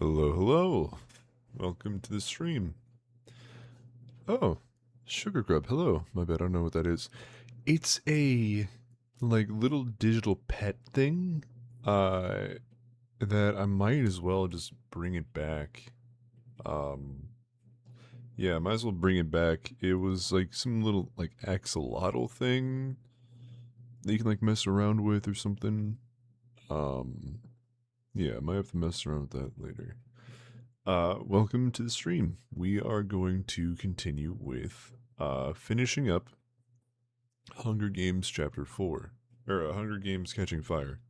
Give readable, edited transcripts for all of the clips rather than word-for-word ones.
Hello, hello. Welcome to the stream. Oh, Sugar Grub, hello. My bad, I don't know what that is. It's a, like, little digital pet thing, that I might as well just bring it back. Um, yeah, I might as well bring it back. It was, like, some little, like, axolotl thing that you can, like, mess around with or something. Yeah, I might have to mess around with that later. Welcome to the stream. We are going to continue with finishing up Hunger Games Chapter 4, or Hunger Games Catching Fire.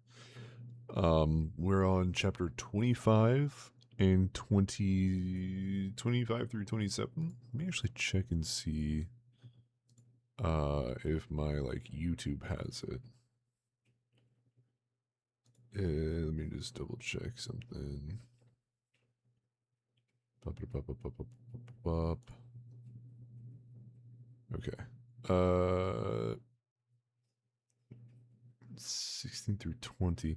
We're on Chapter 25 and 25 through 27. Let me actually check and see if my, like, YouTube has it. Let me just double check something. Okay. 16 through 20.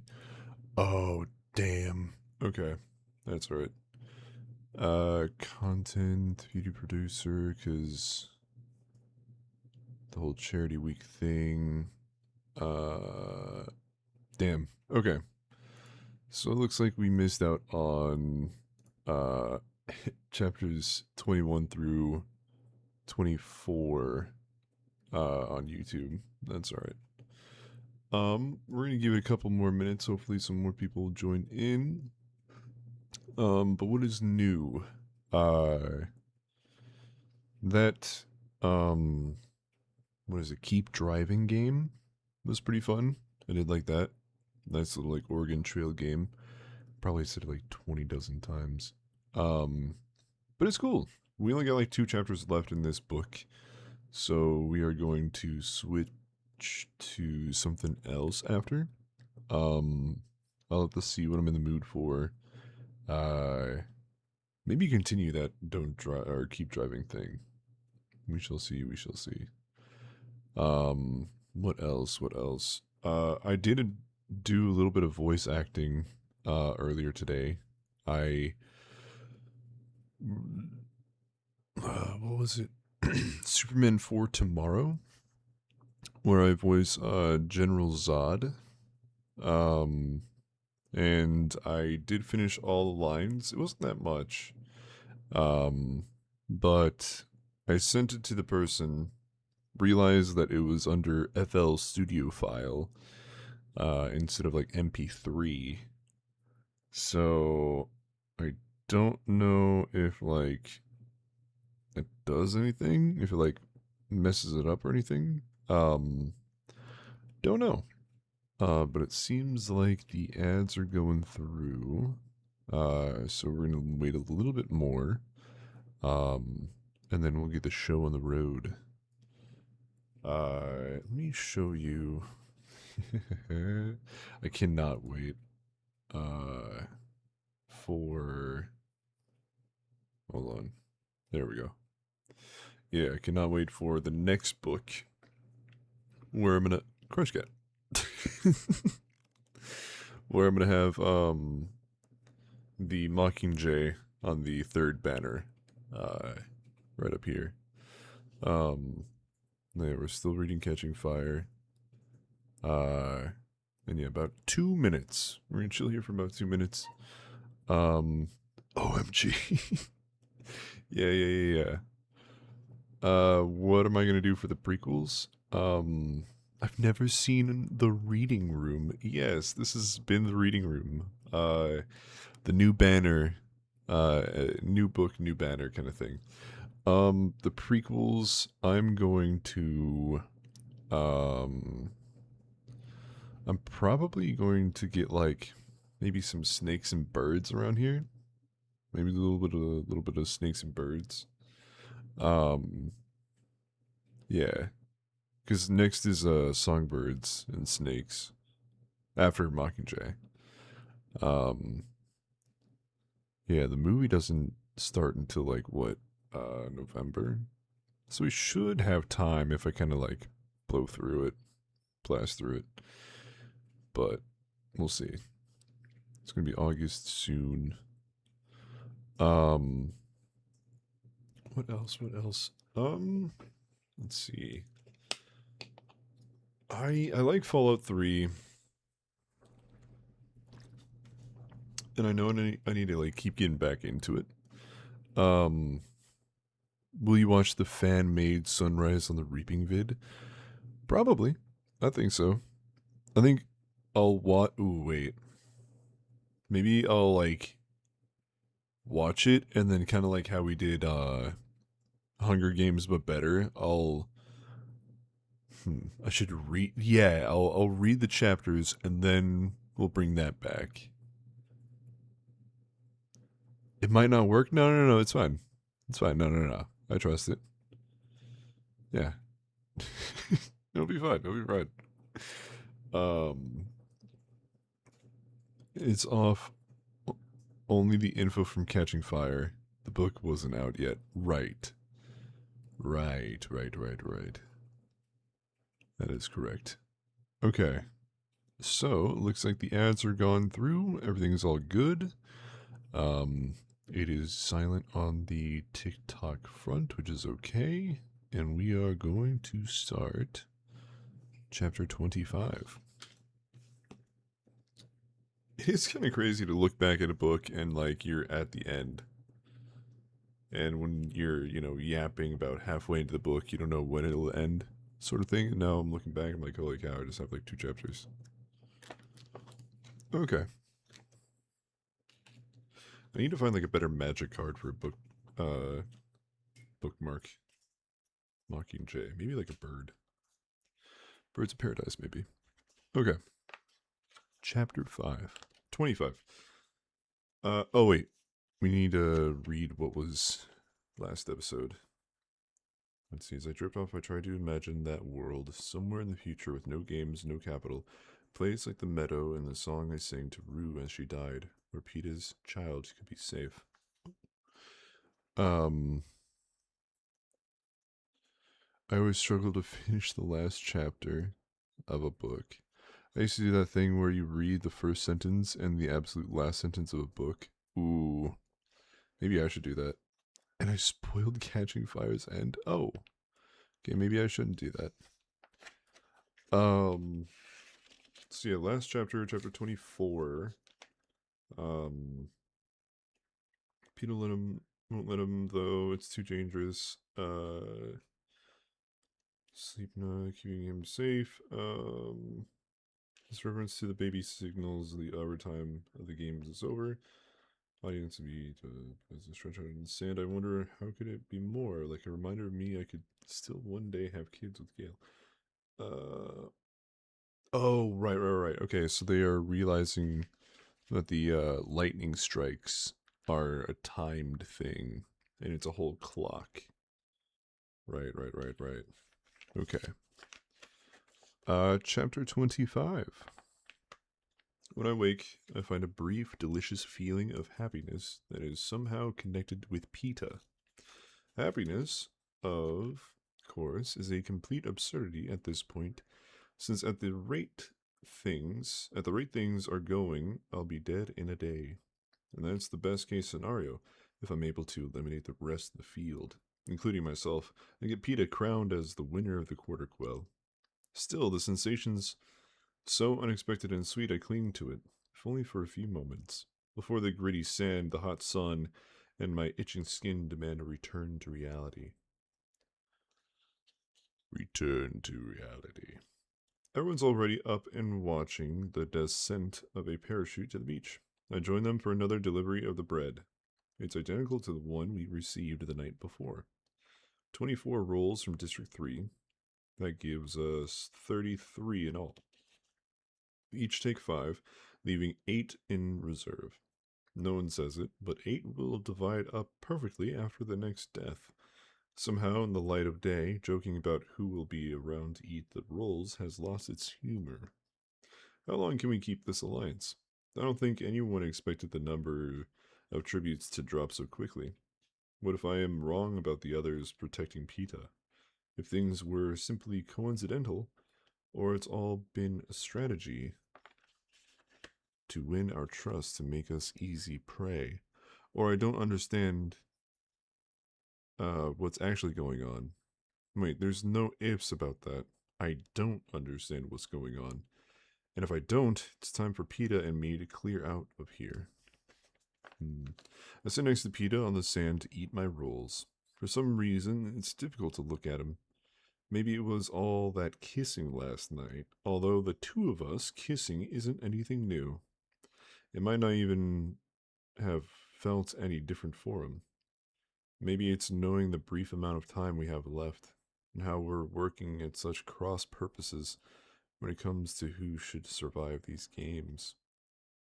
Oh, damn. Okay. That's right. Content, video producer, because the whole charity week thing. Damn. Okay. So it looks like we missed out on, uh, chapters 21 through 24, on YouTube. That's alright. We're gonna give it a couple more minutes. Hopefully some more people will join in. But what is new? That, what is it? Keep Driving game was pretty fun. I did like that. Nice little, like, Oregon Trail game. Probably said it like 20 dozen times. But it's cool. We only got like 2 chapters left in this book. So we are going to switch to something else after. I'll have to see what I'm in the mood for. Maybe continue that don't drive or keep driving thing. We shall see, we shall see. What else? What else? I did do a little bit of voice acting earlier today. I what was it? Superman 4 Tomorrow, where I voice General Zod. And I did finish all the lines. It wasn't that much. But I sent it to the person, realized that it was under FL Studio file instead of like MP3. So I don't know if like it does anything, if it like messes it up or anything. Don't know. But it seems like the ads are going through. So we're gonna wait a little bit more. And then we'll get the show on the road. Let me show you. I cannot wait. For hold on. There we go. Yeah, I cannot wait for the next book where I'm gonna Crush Cat. Where I'm gonna have the Mockingjay on the third banner. Right up here. Yeah, we're still reading Catching Fire. And yeah, about 2 minutes. We're gonna chill here for about 2 minutes. OMG. yeah. What am I gonna do for the prequels? I've never seen The Reading Room. Yes, this has been The Reading Room. The new banner, new book, new banner kind of thing. The prequels, I'm going to, I'm probably going to get like maybe some snakes and birds around here. Maybe a little bit of snakes and birds. Yeah, because next is songbirds and snakes after Mockingjay. Yeah, the movie doesn't start until like what November, so we should have time if I kind of like blow through it, blast through it. But we'll see. It's gonna be August soon. Um, what else? What else? Let's see. I like Fallout 3, and I know I need to like keep getting back into it. Um, will you watch the fan-made Sunrise on the Reaping vid? Probably. I think so. I think I'll watch. Ooh, wait. Maybe I'll like watch it and then kind of like how we did Hunger Games but better. I should read. Yeah, I'll read the chapters and then we'll bring that back. It might not work. No. It's fine. It's fine. No. I trust it. Yeah. It'll be fine. It'll be fine. It's off. Only the info from Catching Fire. The book wasn't out yet. Right. Right. That is correct. Okay. So, it looks like the ads are gone through. Everything's all good. It is silent on the TikTok front, which is okay. And we are going to start chapter 25. It's kind of crazy to look back at a book and like you're at the end. And when you're, yapping about halfway into the book, you don't know when it'll end, sort of thing. And now I'm looking back, I'm like, holy cow, I just have like 2 chapters. Okay. I need to find like a better magic card for a bookmark. Mockingjay. Maybe like a bird. Birds of Paradise, maybe. Okay. Chapter 5. 25. Oh wait. We need to read what was last episode. Let's see, as I drift off, I try to imagine that world, somewhere in the future with no games, no capital, place like the meadow and the song I sang to Rue as she died, where Peeta's child could be safe. I always struggle to finish the last chapter of a book. I used to do that thing where you read the first sentence and the absolute last sentence of a book. Ooh, maybe I should do that. And I spoiled Catching Fire's end. Oh, okay, maybe I shouldn't do that. So yeah, last chapter, chapter 24. Peeta won't let him though. It's too dangerous. Sleep not keeping him safe. This reference to the baby signals the overtime of the games is over. Audience to be as a stretch out in the sand. I wonder how could it be more like a reminder of me I could still one day have kids with Gale. Oh, right. Okay, so they are realizing that the lightning strikes are a timed thing, and it's a whole clock. Right. Okay. Chapter 25. When I wake, I find a brief, delicious feeling of happiness that is somehow connected with Peeta. Happiness, of course, is a complete absurdity at this point, since at the rate things are going, I'll be dead in a day. And that's the best case scenario, if I'm able to eliminate the rest of the field, including myself, and get Peeta crowned as the winner of the Quarter Quell. Still, the sensation's so unexpected and sweet I cling to it, if only for a few moments, before the gritty sand, the hot sun, and my itching skin demand a return to reality. Return to reality. Everyone's already up and watching the descent of a parachute to the beach. I join them for another delivery of the bread. It's identical to the one we received the night before. 24 rolls from District 3. That gives us 33 in all. We each take 5, leaving 8 in reserve. No one says it, but 8 will divide up perfectly after the next death. Somehow, in the light of day, joking about who will be around to eat the rolls has lost its humor. How long can we keep this alliance? I don't think anyone expected the number of tributes to drop so quickly. What if I am wrong about the others protecting Peeta? If things were simply coincidental, or it's all been a strategy to win our trust to make us easy prey, Or I don't understand what's actually going on. Wait, there's no ifs about that. I don't understand what's going on. And if I don't, it's time for PETA and me to clear out of here. I sit next to PETA on the sand to eat my rolls. For some reason, it's difficult to look at him. Maybe it was all that kissing last night, although the two of us kissing isn't anything new. It might not even have felt any different for him. Maybe it's knowing the brief amount of time we have left, and how we're working at such cross purposes when it comes to who should survive these games.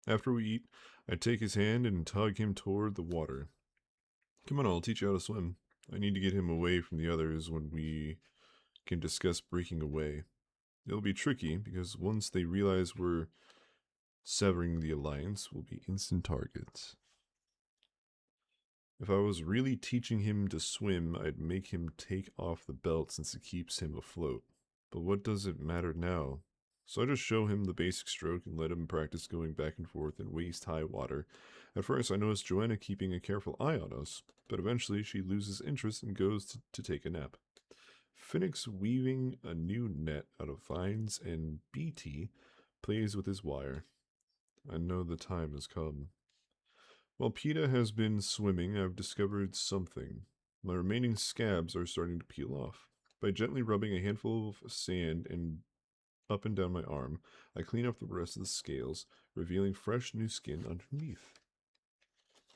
After we eat, I take his hand and tug him toward the water. Come on, I'll teach you how to swim. I need to get him away from the others when we can discuss breaking away. It'll be tricky, because once they realize we're severing the alliance, we'll be instant targets. If I was really teaching him to swim, I'd make him take off the belt since it keeps him afloat. But what does it matter now? So I just show him the basic stroke and let him practice going back and forth in waist-high water. At first, I notice Joanna keeping a careful eye on us, but eventually she loses interest and goes to take a nap. Phoenix, weaving a new net out of vines, and BT plays with his wire. I know the time has come. While PETA has been swimming, I've discovered something. My remaining scabs are starting to peel off. By gently rubbing a handful of sand and up and down my arm, I clean up the rest of the scales, revealing fresh new skin underneath.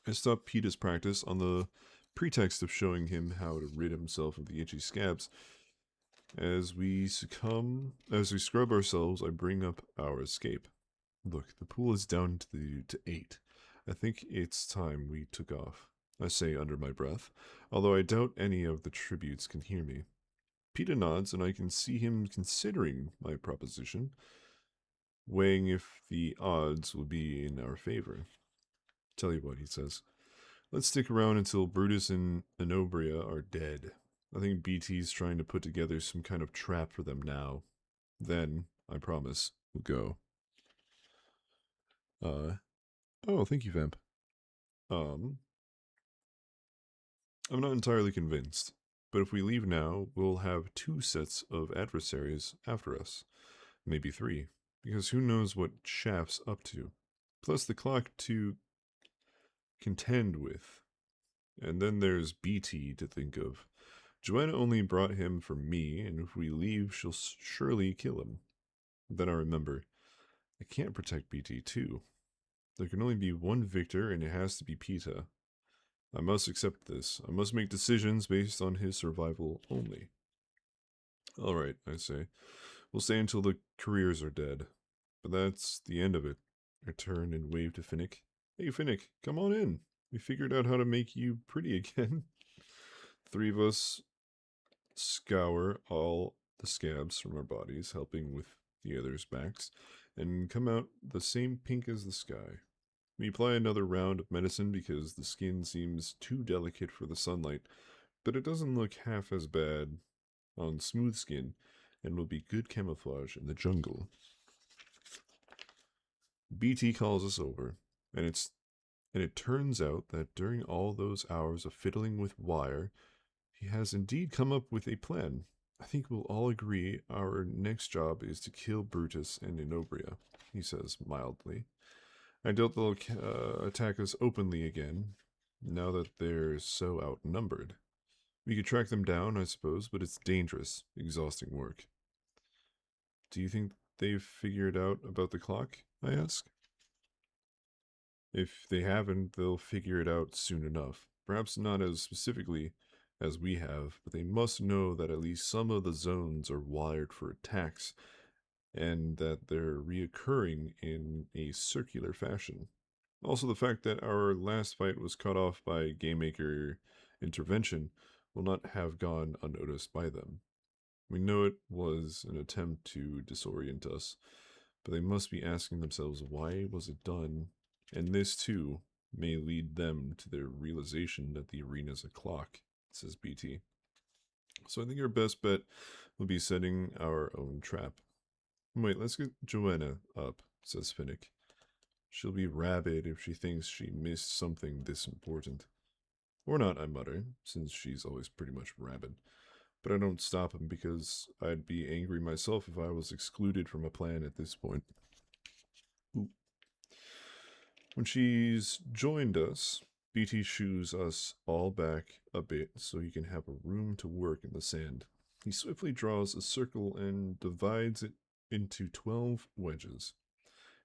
I stop PETA's practice on the pretext of showing him how to rid himself of the itchy scabs. As we scrub ourselves, I bring up our escape. Look, the pool is down to 8. I think it's time we took off, I say under my breath, although I doubt any of the tributes can hear me. PETA nods, and I can see him considering my proposition, weighing if the odds will be in our favor. Tell you what, he says. Let's stick around until Brutus and Enobria are dead. I think BT's trying to put together some kind of trap for them now. Then, I promise, we'll go. Oh, thank you, Vamp. I'm not entirely convinced, but if we leave now, we'll have 2 sets of adversaries after us. Maybe 3, because who knows what Shaft's up to. Plus the clock to contend with. And then there's BT to think of. Joanna only brought him for me, and if we leave, she'll surely kill him. Then I remember, I can't protect BT too. There can only be one victor, and it has to be PETA. I must accept this. I must make decisions based on his survival only. Alright, I say. We'll stay until the careers are dead. But that's the end of it. I turn and wave to Finnick. Hey Finnick, come on in. We figured out how to make you pretty again. 3 of us scour all the scabs from our bodies, helping with the others' backs, and come out the same pink as the sky. We apply another round of medicine because the skin seems too delicate for the sunlight, but it doesn't look half as bad on smooth skin and will be good camouflage in the jungle. BT calls us over, and it turns out that during all those hours of fiddling with wire, he has indeed come up with a plan. I think we'll all agree our next job is to kill Brutus and Enobria, he says mildly. I doubt they'll attack us openly again, now that they're so outnumbered. We could track them down, I suppose, but it's dangerous, exhausting work. Do you think they've figured out about the clock? I ask. If they haven't, they'll figure it out soon enough. Perhaps not as specifically as we have, but they must know that at least some of the zones are wired for attacks, and that they're reoccurring in a circular fashion. Also, the fact that our last fight was cut off by Game Maker intervention will not have gone unnoticed by them. We know it was an attempt to disorient us, but they must be asking themselves why was it done, and this too may lead them to their realization that the arena's a clock, says BT. So I think our best bet will be setting our own trap. Wait, let's get Joanna up, says Finnick. She'll be rabid if she thinks she missed something this important. Or not, I mutter, since she's always pretty much rabid. But I don't stop him because I'd be angry myself if I was excluded from a plan at this point. Ooh. When she's joined us, BT shoos us all back a bit so he can have a room to work in the sand. He swiftly draws a circle and divides it into 12 wedges.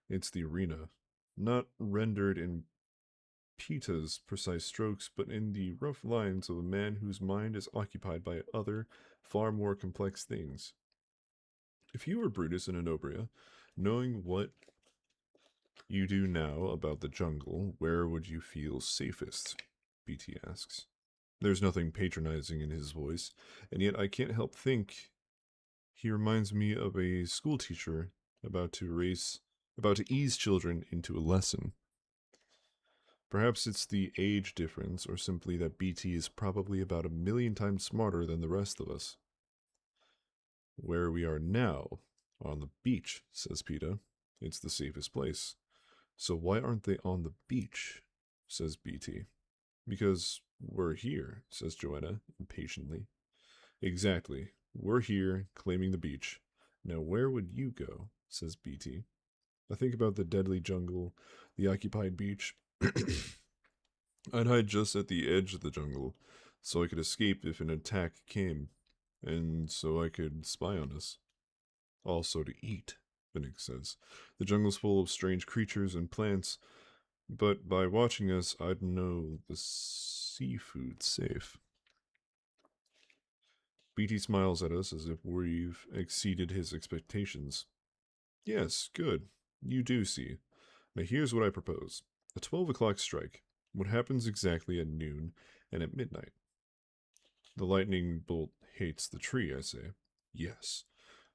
It's the arena, not rendered in Pita's precise strokes, but in the rough lines of a man whose mind is occupied by other, far more complex things. If you were Brutus in Anobria, knowing what you do now about the jungle, where would you feel safest? BT asks. There's nothing patronizing in his voice, and yet I can't help think he reminds me of a schoolteacher about to ease children into a lesson. Perhaps it's the age difference, or simply that BT is probably about 1,000,000 times smarter than the rest of us. Where we are now, on the beach, says Peta. It's the safest place. So why aren't they on the beach? Says BT. Because we're here, says Joanna, impatiently. Exactly. We're here, claiming the beach. Now where would you go? Says BT. I think about the deadly jungle, the occupied beach. I'd hide just at the edge of the jungle, so I could escape if an attack came, and so I could spy on us. Also to eat, Finnick says. The jungle's full of strange creatures and plants, but by watching us, I'd know the seafood's safe. BT smiles at us as if we've exceeded his expectations. Yes, good. You do see. Now here's what I propose. A 12 o'clock strike. What happens exactly at noon and at midnight? The lightning bolt hates the tree, I say. Yes.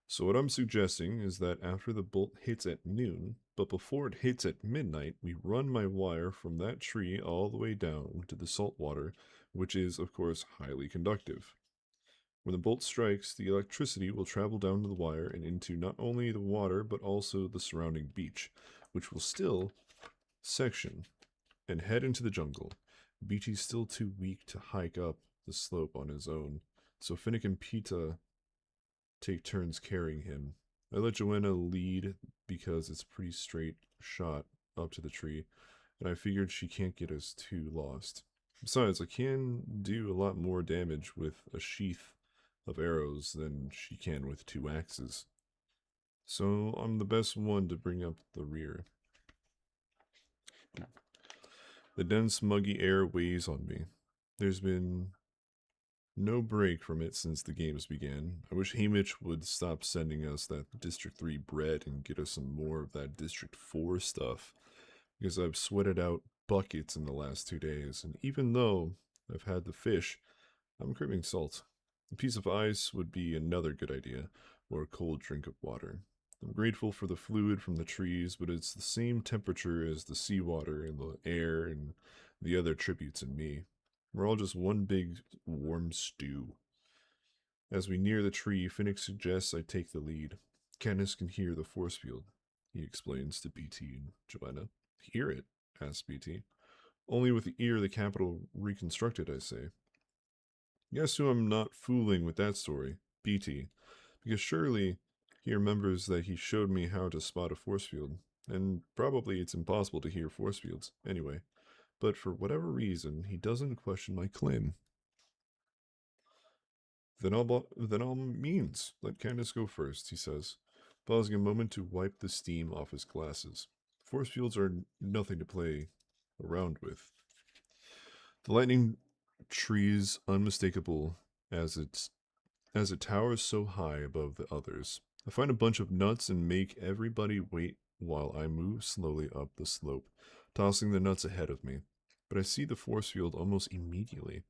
So what I'm suggesting is that after the bolt hits at noon, but before it hits at midnight, we run my wire from that tree all the way down to the salt water, which is, of course, highly conductive. When the bolt strikes, the electricity will travel down to the wire and into not only the water, but also the surrounding beach, which will still section and head into the jungle. BT's still too weak to hike up the slope on his own, so Finnick and Pita take turns carrying him. I let Joanna lead because it's a pretty straight shot up to the tree, and I figured she can't get us too lost. Besides, I can do a lot more damage with a sheath of arrows than she can with 2 axes. So I'm the best one to bring up the rear. The dense, muggy air weighs on me. There's been no break from it since the games began. I wish Hamish would stop sending us that District 3 bread and get us some more of that District 4 stuff, because I've sweated out buckets in the last 2 days, and even though I've had the fish, I'm craving salt. A piece of ice would be another good idea, or a cold drink of water. I'm grateful for the fluid from the trees, but it's the same temperature as the seawater and the air and the other tributes in me. We're all just one big warm stew. As we near the tree, Finnick suggests I take the lead. Katniss can hear the force field, he explains to BT and Joanna. Hear it? asks BT. Only with the ear the capital reconstructed, I say. Guess who I'm not fooling with that story? BT. Because surely he remembers that he showed me how to spot a force field, and probably it's impossible to hear force fields anyway. But for whatever reason, he doesn't question my claim. Then all means, let Candace go first, he says, pausing a moment to wipe the steam off his glasses. Force fields are nothing to play around with. The lightning tree's unmistakable as it towers so high above the others. I find a bunch of nuts and make everybody wait while I move slowly up the slope, tossing the nuts ahead of me. But I see the force field almost immediately,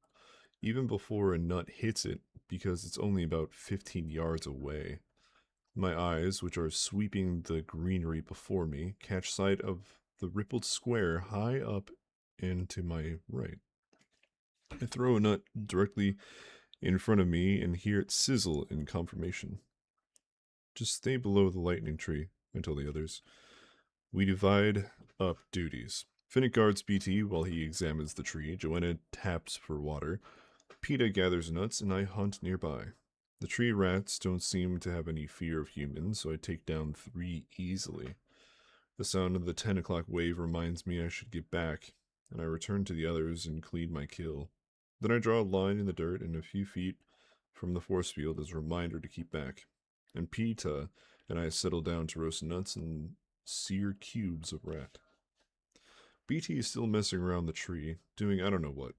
even before a nut hits it, because it's only about 15 yards away. My eyes, which are sweeping the greenery before me, catch sight of the rippled square high up and to my right. I throw a nut directly in front of me and hear it sizzle in confirmation. Just stay below the lightning tree, I tell the others. We divide Up duties. Finnick guards BT while he examines the tree. Joanna taps for water. PETA gathers nuts, and I hunt nearby. The tree rats don't seem to have any fear of humans, so I take down 3 easily. The sound of the 10 o'clock wave reminds me I should get back, and I return to the others and clean my kill. Then I draw a line in the dirt and a few feet from the force field as a reminder to keep back. And PETA and I settle down to roast nuts and sear cubes of rat. BT is still messing around the tree, doing I don't know what,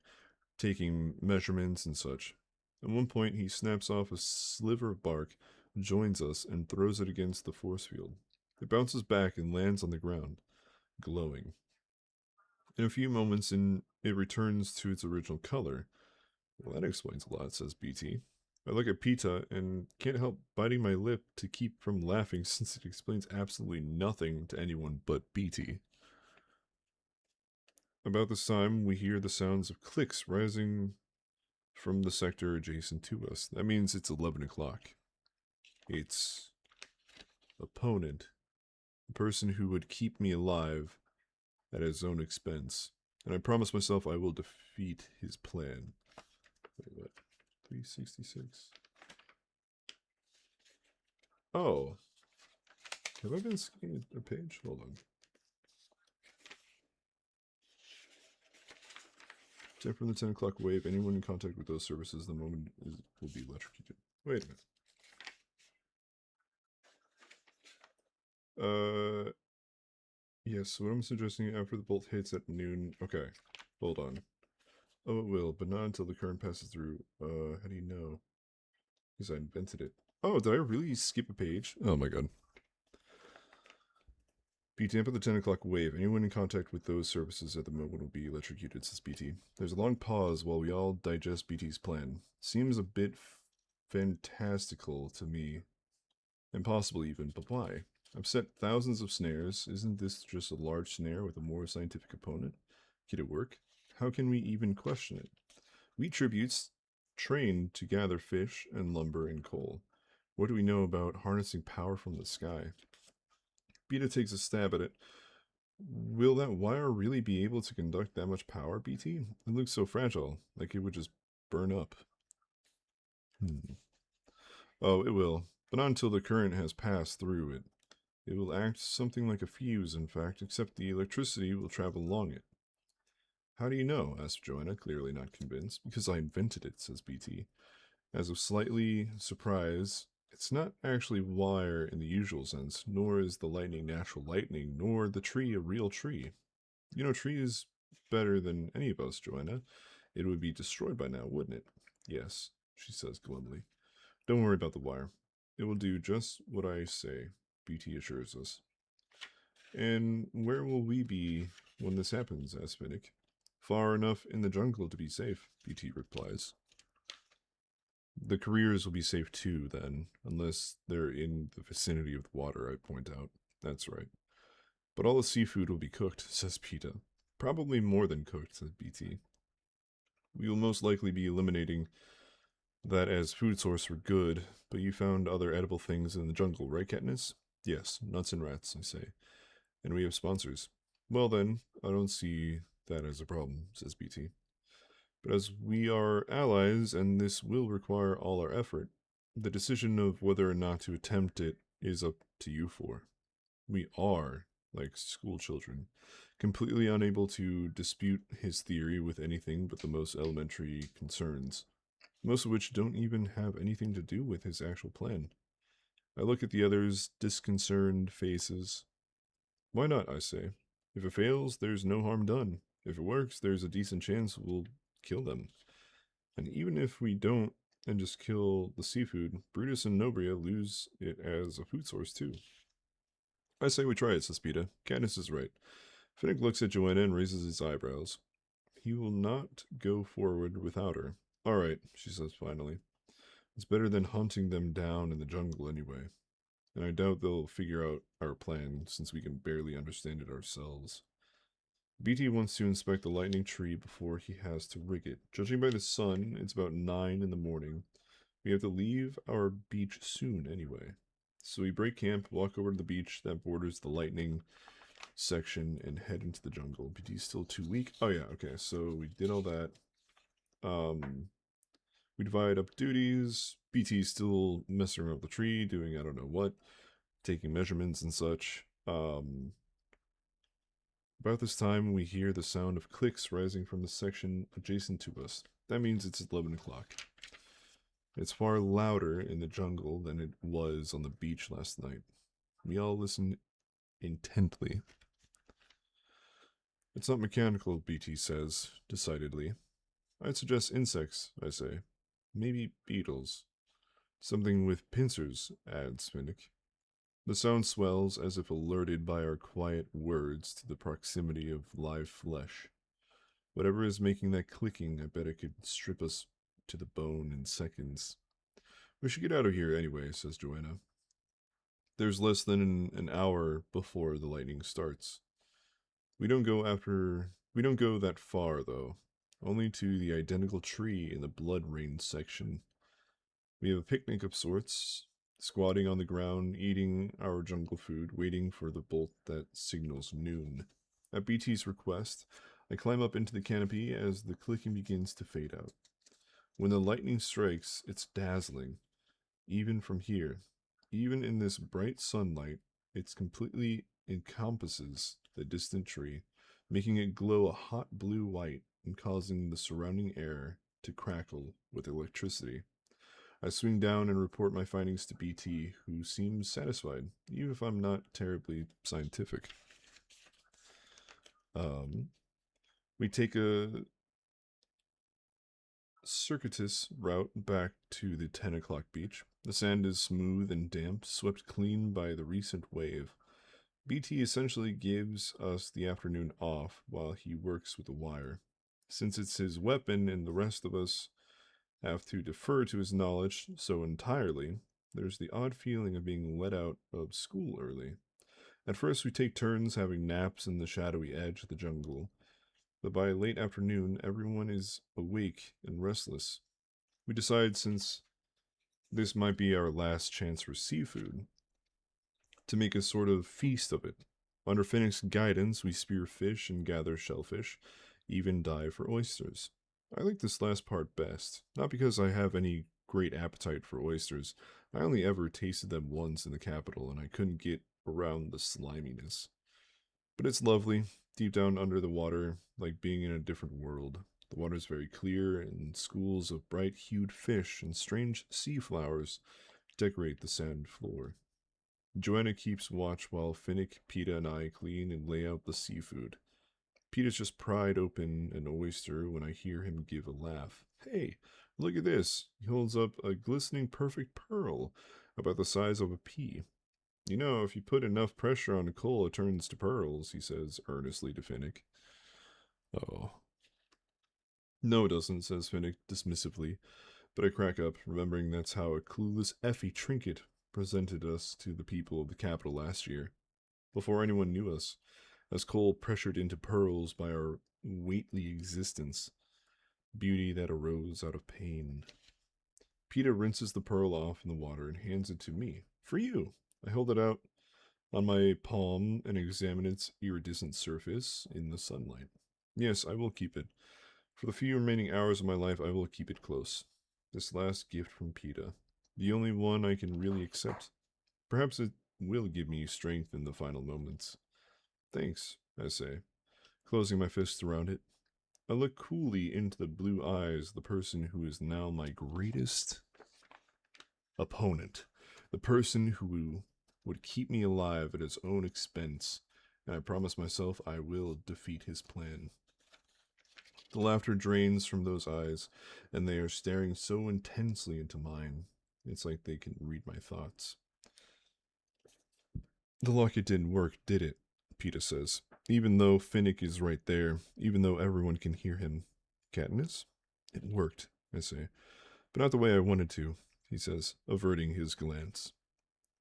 taking measurements and such. At one point, he snaps off a sliver of bark, joins us, and throws it against the force field. It bounces back and lands on the ground, glowing. In a few moments, it returns to its original color. Well, that explains a lot, says BT. I look at PETA and can't help biting my lip to keep from laughing since it explains absolutely nothing to anyone but BT. About this time, we hear the sounds of clicks rising from the sector adjacent to us. That means it's 11 o'clock. It's opponent, the person who would keep me alive at his own expense. And I promise myself I will defeat his plan. Wait, what? 366. Oh. Have I been skipping a page? Hold on. Except from the 10 o'clock wave, anyone in contact with those services, the moment will be electrocuted. Wait a minute. Yes, what I'm suggesting after the bolt hits at noon. Okay, hold on. Oh, it will, but not until the current passes through. How do you know? Because I invented it. Oh, did I really skip a page? Oh my god. BT up at the 10 o'clock wave. Anyone in contact with those services at the moment will be electrocuted, says BT. There's a long pause while we all digest BT's plan. Seems a bit fantastical to me. Impossible even, but why? I've set thousands of snares. Isn't this just a large snare with a more scientific opponent? Could it work? How can we even question it? We tributes trained to gather fish and lumber and coal. What do we know about harnessing power from the sky? BETA takes a stab at it. Will that wire really be able to conduct that much power, BT? It looks so fragile, like it would just burn up. Oh, it will, but not until the current has passed through it. It will act something like a fuse, in fact, except the electricity will travel along it. How do you know? Asked Joanna, clearly not convinced. Because I invented it, says BT. As of slightly surprise, it's not actually wire in the usual sense, nor is the lightning natural lightning, nor the tree a real tree. You know, tree is better than any of us, Joanna. It would be destroyed by now, wouldn't it? Yes, she says glumly. Don't worry about the wire. It will do just what I say, BT assures us. And where will we be when this happens? Asks Finnick. Far enough in the jungle to be safe, BT replies. The careers will be safe too, then, unless they're in the vicinity of the water, I point out. That's right. But all the seafood will be cooked, says PETA. Probably more than cooked, says BT. We will most likely be eliminating that as food source for good, but you found other edible things in the jungle, right, Katniss? Yes, nuts and rats, I say. And we have sponsors. Well then, I don't see that as a problem, says BT. But as we are allies, and this will require all our effort, the decision of whether or not to attempt it is up to you four. We are, like school children, completely unable to dispute his theory with anything but the most elementary concerns, most of which don't even have anything to do with his actual plan. I look at the others' disconcerted faces. Why not, I say. If it fails, there's no harm done. If it works, there's a decent chance we'll kill them. And even if we don't and just kill the seafood, Brutus and Nobria lose it as a food source too. I say we try it, says PETA. Katniss is right. Finnick looks at Joanna and raises his eyebrows. He will not go forward without her. All right, she says finally. It's better than hunting them down in the jungle anyway. And I doubt they'll figure out our plan since we can barely understand it ourselves. BT wants to inspect the lightning tree before he has to rig it. Judging by the sun, it's about 9 in the morning. We have to leave our beach soon anyway. So we break camp, walk over to the beach that borders the lightning section and head into the jungle. BT's still too weak. Oh yeah, okay, so we did all that. We divide up duties. BT's still messing around with the tree, doing I don't know what, taking measurements and such. About this time, we hear the sound of clicks rising from the section adjacent to us. That means it's 11 o'clock. It's far louder in the jungle than it was on the beach last night. We all listen intently. It's not mechanical, BT says, decidedly. I'd suggest insects, I say. Maybe beetles. Something with pincers, adds Finnick. The sound swells as if alerted by our quiet words to the proximity of live flesh. Whatever is making that clicking, I bet it could strip us to the bone in seconds. We should get out of here anyway, says Joanna. There's less than an hour before the lightning starts. We don't go that far, though. Only to the identical tree in the blood rain section. We have a picnic of sorts, squatting on the ground, eating our jungle food, waiting for the bolt that signals noon. At BT's request, I climb up into the canopy as the clicking begins to fade out. When the lightning strikes, it's dazzling. Even from here, even in this bright sunlight, it completely encompasses the distant tree, making it glow a hot blue white and causing the surrounding air to crackle with electricity. I swing down and report my findings to BT, who seems satisfied, even if I'm not terribly scientific. We take a circuitous route back to the 10 o'clock beach. The sand is smooth and damp, swept clean by the recent wave. BT essentially gives us the afternoon off while he works with the wire. Since it's his weapon and the rest of us have to defer to his knowledge so entirely, there's the odd feeling of being let out of school early. At first we take turns having naps in the shadowy edge of the jungle, but by late afternoon everyone is awake and restless. We decide, since this might be our last chance for seafood, to make a sort of feast of it. Under Finnick's guidance, we spear fish and gather shellfish, even dive for oysters. I like this last part best, not because I have any great appetite for oysters. I only ever tasted them once in the capital, and I couldn't get around the sliminess. But it's lovely, deep down under the water, like being in a different world. The water's very clear, and schools of bright-hued fish and strange sea flowers decorate the sand floor. Joanna keeps watch while Finnick, Peta, and I clean and lay out the seafood. Peta's just pried open an oyster when I hear him give a laugh. Hey, look at this. He holds up a glistening perfect pearl about the size of a pea. You know, if you put enough pressure on a coal, it turns to pearls, he says earnestly to Finnick. Oh. No, it doesn't, says Finnick dismissively, but I crack up, remembering that's how a clueless Effie trinket presented us to the people of the capital last year, before anyone knew us, as coal pressured into pearls by our weightly existence, beauty that arose out of pain. Peta rinses the pearl off in the water and hands it to me. For you. I hold it out on my palm and examine its iridescent surface in the sunlight. Yes, I will keep it. For the few remaining hours of my life, I will keep it close. This last gift from Peta, the only one I can really accept. Perhaps it will give me strength in the final moments. Thanks, I say, closing my fists around it. I look coolly into the blue eyes of the person who is now my greatest opponent, the person who would keep me alive at his own expense, and I promise myself I will defeat his plan. The laughter drains from those eyes, and they are staring so intensely into mine. It's like they can read my thoughts. The locket didn't work, did it? Peta says. Even though Finnick is right there, even though everyone can hear him. Katniss? It worked, I say. But not the way I wanted to, he says, averting his glance.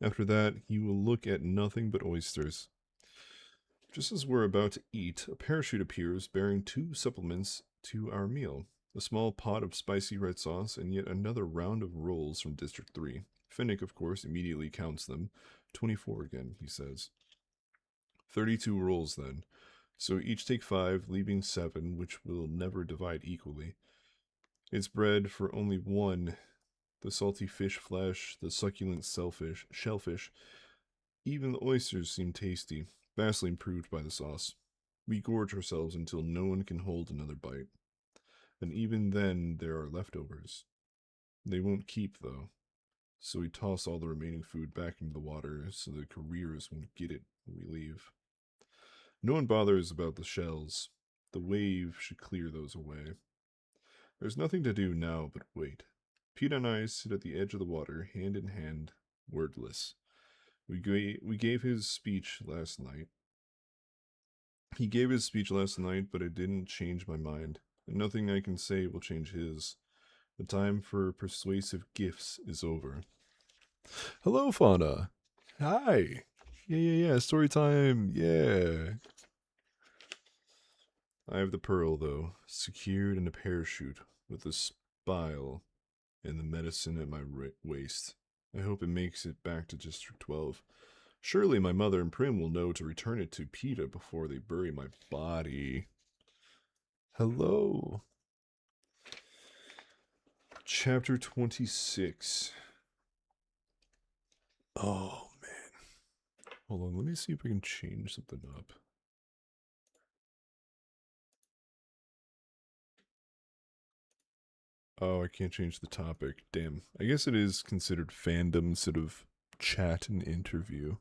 After that, he will look at nothing but oysters. Just as we're about to eat, a parachute appears bearing 2 supplements to our meal. A small pot of spicy red sauce and yet another round of rolls from District 3. Finnick, of course, immediately counts them. 24 again, he says. 32 rolls then. So each take 5, leaving 7, which will never divide equally. It's bred for only 1. The salty fish flesh, the succulent shellfish, even the oysters seem tasty, vastly improved by the sauce. We gorge ourselves until no one can hold another bite. And even then, there are leftovers. They won't keep, though. So we toss all the remaining food back into the water so the careers won't get it when we leave. No one bothers about the shells. The wave should clear those away. There's nothing to do now but wait. Pete and I sit at the edge of the water, hand in hand, wordless. We gave his speech last night. He gave his speech last night, but it didn't change my mind, and nothing I can say will change his. The time for persuasive gifts is over. Hello, Fauna. Hi. Yeah. Story time. Yeah. I have the pearl, though, secured in a parachute with the spile and the medicine at my waist. I hope it makes it back to District 12. Surely my mother and Prim will know to return it to PETA before they bury my body. Hello. Chapter 26. Oh, man. Hold on, let me see if I can change something up. Oh, I can't change the topic. Damn. I guess it is considered fandom instead of chat and interview.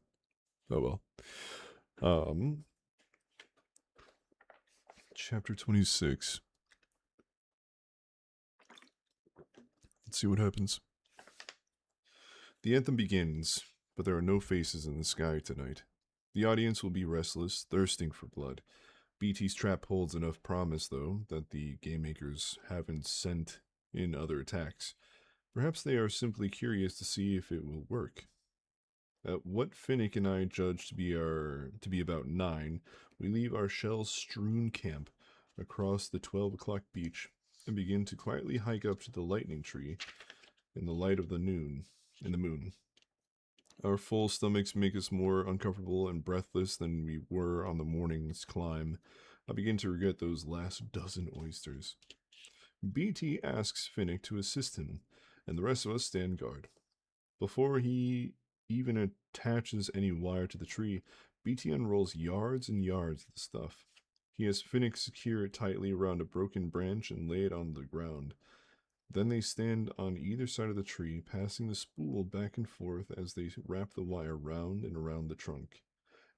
Oh well. Chapter 26. Let's see what happens. The anthem begins, but there are no faces in the sky tonight. The audience will be restless, thirsting for blood. BT's trap holds enough promise, though, that the game makers haven't sent in other attacks. Perhaps they are simply curious to see if it will work. At what Finnick and I judge to be about 9, we leave our shell-strewn camp across the 12 o'clock beach and begin to quietly hike up to the lightning tree in the light of the moon. Our full stomachs make us more uncomfortable and breathless than we were on the morning's climb. I begin to regret those last dozen oysters. BT asks Finnick to assist him, and the rest of us stand guard. Before he even attaches any wire to the tree, BT unrolls yards and yards of the stuff. He has Finnick secure it tightly around a broken branch and lay it on the ground. Then they stand on either side of the tree, passing the spool back and forth as they wrap the wire round and around the trunk.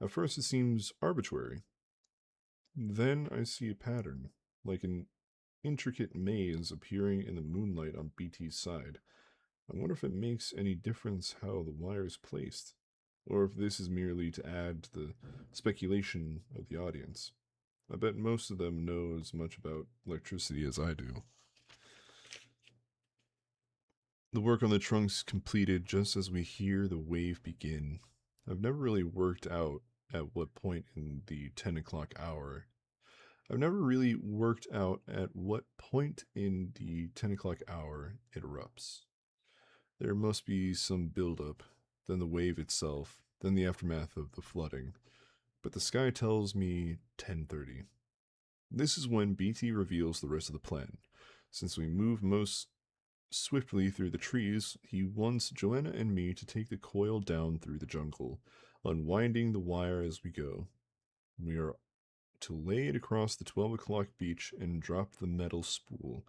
At first it seems arbitrary. Then I see a pattern, like an intricate maze appearing in the moonlight on BT's side. I wonder if it makes any difference how the wire is placed, or if this is merely to add to the speculation of the audience. I bet most of them know as much about electricity as I do. The work on the trunk's completed just as we hear the wave begin. I've never really worked out at what point in the 10 o'clock hour. I've never really worked out at what point in the 10 o'clock hour it erupts. There must be some buildup, then the wave itself, then the aftermath of the flooding. But the sky tells me 10:30. This is when BT reveals the rest of the plan. Since we move most swiftly through the trees, he wants Joanna and me to take the coil down through the jungle, unwinding the wire as we go. We are to lay it across the 12 o'clock beach and drop the metal spool,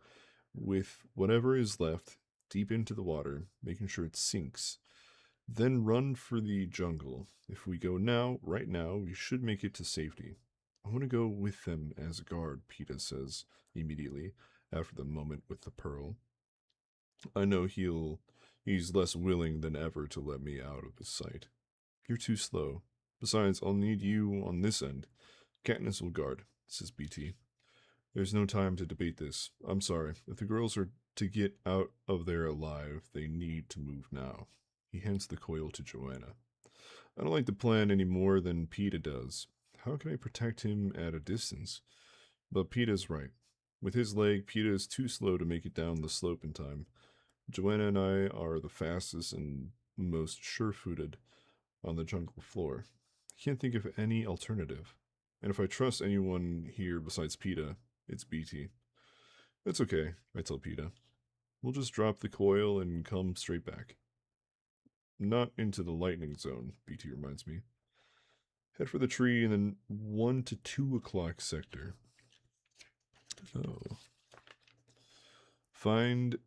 with whatever is left, deep into the water, making sure it sinks. Then run for the jungle. If we go now, right now, we should make it to safety. I want to go with them as a guard, PETA says immediately, after the moment with the pearl. I know he's less willing than ever to let me out of his sight. You're too slow. Besides, I'll need you on this end. Katniss will guard, says BT. There's no time to debate this. I'm sorry. If the girls are to get out of there alive, they need to move now. He hands the coil to Joanna. I don't like the plan any more than PETA does. How can I protect him at a distance? But PETA's right. With his leg, PETA is too slow to make it down the slope in time. Joanna and I are the fastest and most sure-footed on the jungle floor. Can't think of any alternative. And if I trust anyone here besides PETA, it's BT. It's okay, I tell PETA. We'll just drop the coil and come straight back. Not into the lightning zone, BT reminds me. Head for the tree in the 1 to 2 o'clock sector. Oh. Find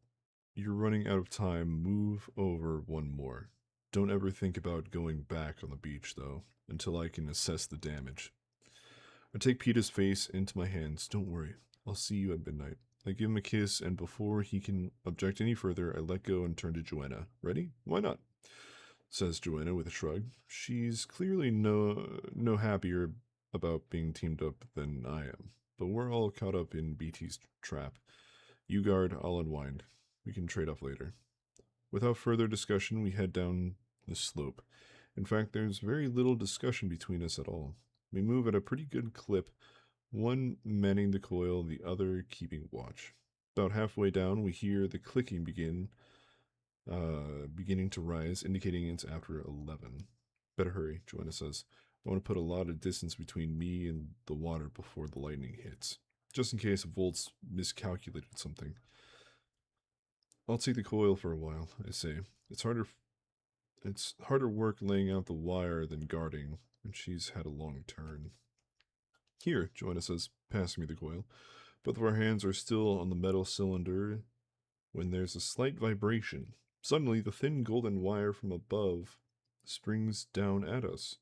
you're running out of time, move over one more. Don't ever think about going back on the beach, though, until I can assess the damage. I take PETA's face into my hands. Don't worry, I'll see you at midnight. I give him a kiss, and before he can object any further, I let go and turn to Joanna. Ready? Why not? Says Joanna with a shrug. She's clearly no happier about being teamed up than I am, but we're all caught up in BT's trap. You guard, I'll unwind. We can trade off later. Without further discussion, we head down the slope. In fact, there's very little discussion between us at all. We move at a pretty good clip, one manning the coil, the other keeping watch. About halfway down, we hear the clicking beginning to rise, indicating it's after 11. Better hurry, Joanna says. I want to put a lot of distance between me and the water before the lightning hits, just in case Volt's miscalculated something. I'll take the coil for a while, I say. It's harder work laying out the wire than guarding, and she's had a long turn. Here, Joanna says, passing me the coil. Both of our hands are still on the metal cylinder when there's a slight vibration. Suddenly, the thin golden wire from above springs down at us,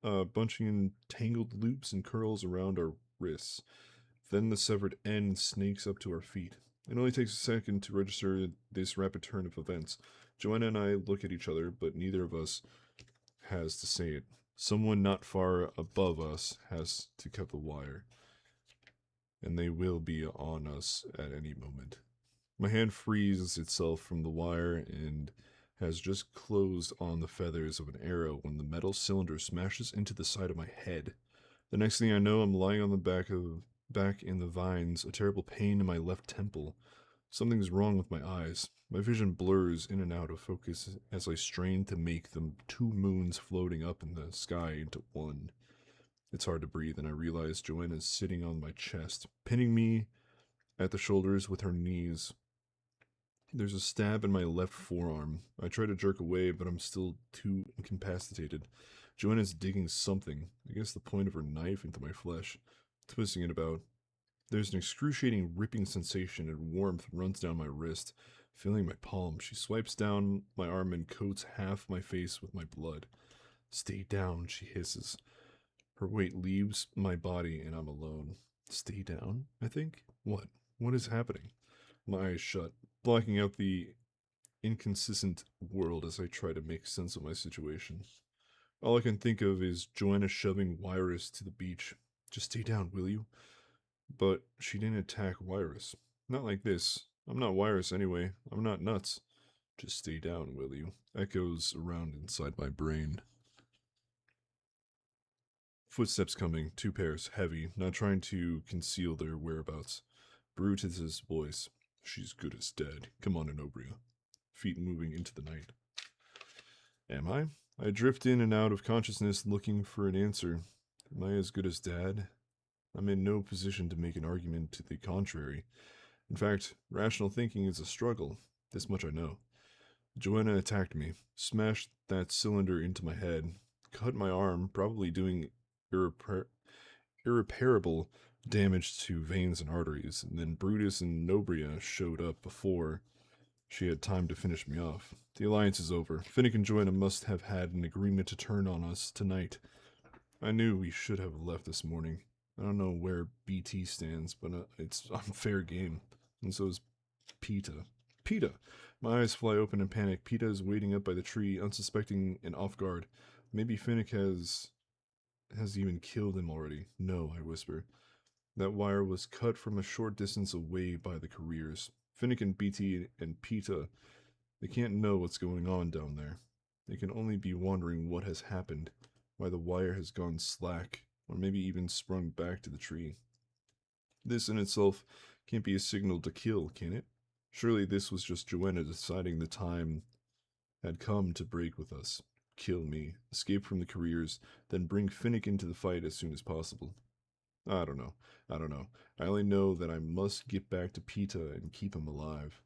bunching in tangled loops and curls around our wrists. Then the severed end snakes up to our feet. It only takes a second to register this rapid turn of events. Joanna and I look at each other, but neither of us has to say it. Someone not far above us has to cut the wire, and they will be on us at any moment. My hand frees itself from the wire and has just closed on the feathers of an arrow when the metal cylinder smashes into the side of my head. The next thing I know, I'm lying on the back in the vines, a terrible pain in my left temple. Something's wrong with my eyes. My vision blurs in and out of focus as I strain to make the 2 moons floating up in the sky into one. It's hard to breathe, and I realize Joanna's sitting on my chest, pinning me at the shoulders with her knees. There's a stab in my left forearm. I try to jerk away, but I'm still too incapacitated. Joanna's digging something, I guess the point of her knife, into my flesh, twisting it about. There's an excruciating ripping sensation and warmth runs down my wrist, filling my palm. She swipes down my arm and coats half my face with my blood. Stay down, she hisses. Her weight leaves my body and I'm alone. Stay down, I think? What? What is happening? My eyes shut, blocking out the inconsistent world as I try to make sense of my situation. All I can think of is Joanna shoving Wyrus to the beach. Just stay down, will you? But she didn't attack Wyrus. Not like this. I'm not Wyrus anyway. I'm not nuts. Just stay down, will you? Echoes around inside my brain. Footsteps coming, 2 pairs, heavy, not trying to conceal their whereabouts. Brutus's voice. She's good as dead. Come on, Enobria. Feet moving into the night. Am I? I drift in and out of consciousness looking for an answer. Am I as good as Dad? I'm in no position to make an argument to the contrary. In fact, rational thinking is a struggle. This much I know. Joanna attacked me, smashed that cylinder into my head, cut my arm, probably doing irreparable damage to veins and arteries, and then Brutus and Nobria showed up before she had time to finish me off. The alliance is over. Finnick and Joanna must have had an agreement to turn on us tonight. I knew we should have left this morning. I don't know where BT stands, but it's on fair game. And so is PETA. PETA! My eyes fly open in panic. PETA is waiting up by the tree, unsuspecting and off guard. Maybe Finnick has even killed him already. No, I whisper. That wire was cut from a short distance away by the careers. Finnick and BT and PETA, they can't know what's going on down there. They can only be wondering what has happened, why the wire has gone slack, or maybe even sprung back to the tree. This in itself can't be a signal to kill, can it? Surely this was just Joanna deciding the time had come to break with us. kill me, escape from the careers, then bring Finnick into the fight as soon as possible. I don't know. I don't know. I only know that I must get back to Pita and keep him alive.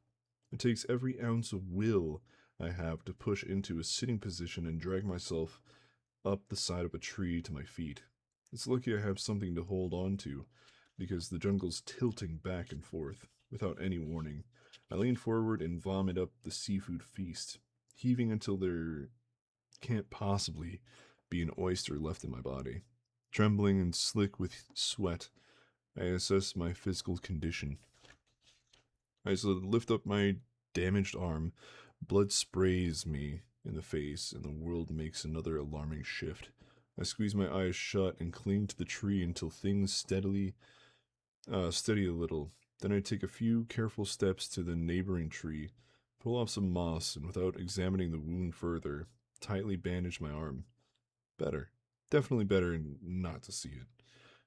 It takes every ounce of will I have to push into a sitting position and drag myself up the side of a tree to my feet. It's lucky I have something to hold on to, because the jungle's tilting back and forth, without any warning. I lean forward and vomit up the seafood feast, heaving until there can't possibly be an oyster left in my body. Trembling and slick with sweat, I assess my physical condition. I lift up my damaged arm. Blood sprays me in the face, and the world makes another alarming shift. I squeeze my eyes shut and cling to the tree until things steady a little. Then I take a few careful steps to the neighboring tree, pull off some moss, and without examining the wound further, tightly bandage my arm. Better. Definitely better not to see it.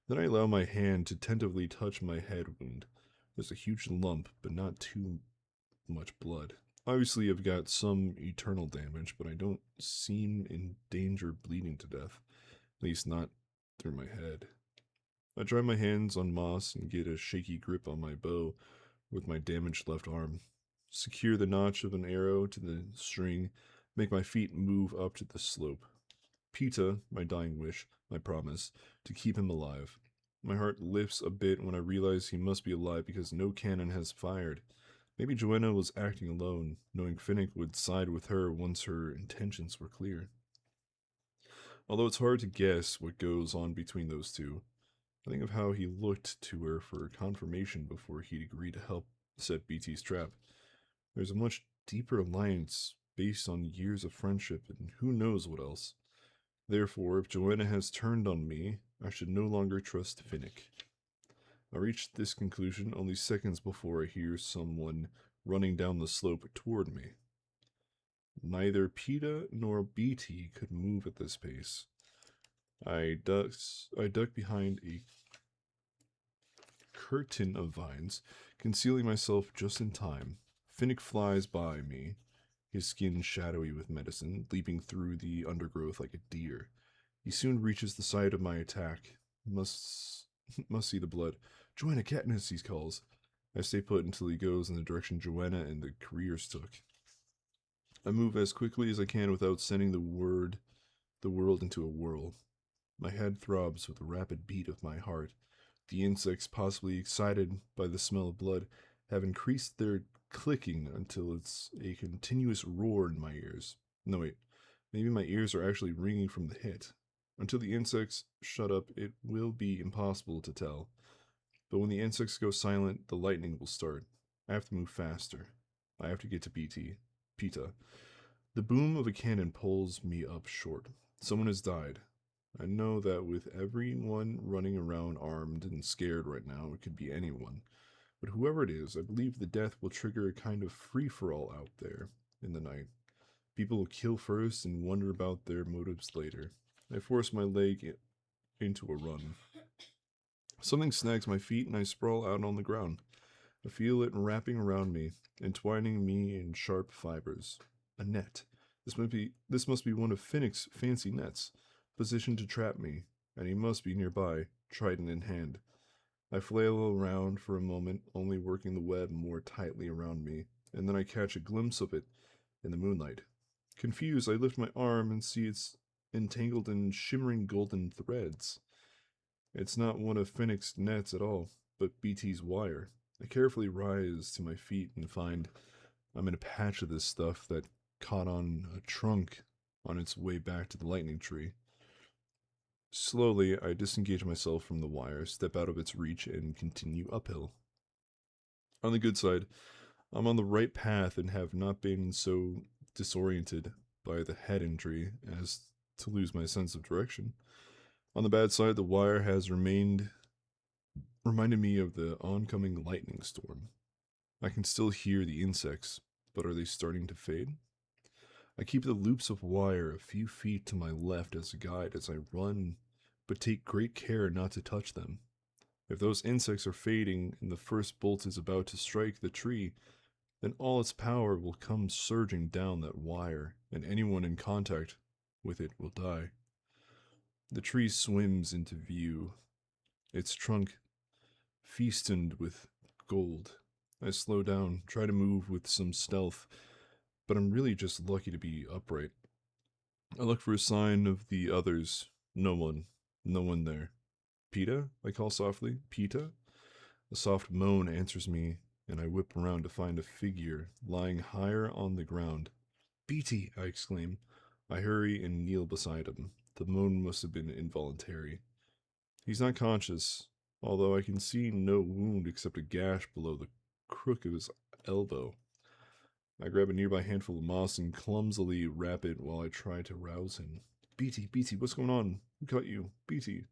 Then I allow my hand to tentatively touch my head wound. There's a huge lump, but not too much blood. Obviously, I've got some eternal damage, but I don't seem in danger of bleeding to death. At least not through my head. I dry my hands on moss and get a shaky grip on my bow with my damaged left arm. Secure the notch of an arrow to the string, make my feet move up to the slope. Pita, my dying wish, my promise, to keep him alive. My heart lifts a bit when I realize he must be alive because no cannon has fired. Maybe Joanna was acting alone, knowing Finnick would side with her once her intentions were clear. Although it's hard to guess what goes on between those two, I think of how he looked to her for confirmation before he'd agree to help set BT's trap. There's a much deeper alliance based on years of friendship and who knows what else. Therefore, if Joanna has turned on me, I should no longer trust Finnick. I reached this conclusion only seconds before I hear someone running down the slope toward me. Neither Pita nor BT could move at this pace. I duck behind a curtain of vines, concealing myself just in time. Finnick flies by me, his skin shadowy with medicine, leaping through the undergrowth like a deer. He soon reaches the site of my attack. Must see the blood. Joanna, Katniss, he calls. I stay put until he goes in the direction Joanna and the careers took. I move as quickly as I can without sending the world into a whirl. My head throbs with the rapid beat of my heart. The insects, possibly excited by the smell of blood, have increased their clicking until it's a continuous roar in my ears. No, wait. Maybe my ears are actually ringing from the hit. Until the insects shut up, it will be impossible to tell. But when the insects go silent, the lightning will start. I have to move faster. I have to get to Pita. The boom of a cannon pulls me up short. Someone has died. I know that with everyone running around armed and scared right now, it could be anyone. But whoever it is, I believe the death will trigger a kind of free-for-all out there in the night. People will kill first and wonder about their motives later. I force my leg into a run. Something snags my feet and I sprawl out on the ground. I feel it wrapping around me, entwining me in sharp fibers. A net. This must be one of Finnick's fancy nets, positioned to trap me, and he must be nearby, trident in hand. I flail around for a moment, only working the web more tightly around me, and then I catch a glimpse of it in the moonlight. Confused, I lift my arm and see it's entangled in shimmering golden threads. It's not one of Finnick's nets at all, but BT's wire. I carefully rise to my feet and find I'm in a patch of this stuff that caught on a trunk on its way back to the lightning tree. Slowly, I disengage myself from the wire, step out of its reach, and continue uphill. On the good side, I'm on the right path and have not been so disoriented by the head injury as to lose my sense of direction. On the bad side, the wire has reminded me of the oncoming lightning storm. I can still hear the insects, but are they starting to fade? I keep the loops of wire a few feet to my left as a guide as I run, but take great care not to touch them. If those insects are fading and the first bolt is about to strike the tree, then all its power will come surging down that wire, and anyone in contact with it will die. The tree swims into view, its trunk feasted with gold. I slow down, try to move with some stealth, but I'm really just lucky to be upright. I look for a sign of the others. No one. No one there. Peta? I call softly. Peta? A soft moan answers me, and I whip around to find a figure lying higher on the ground. Beatty! I exclaim. I hurry and kneel beside him. The moan must have been involuntary. He's not conscious, although I can see no wound except a gash below the crook of his elbow. I grab a nearby handful of moss and clumsily wrap it while I try to rouse him. Beatty, what's going on? Who cut you? Beatty.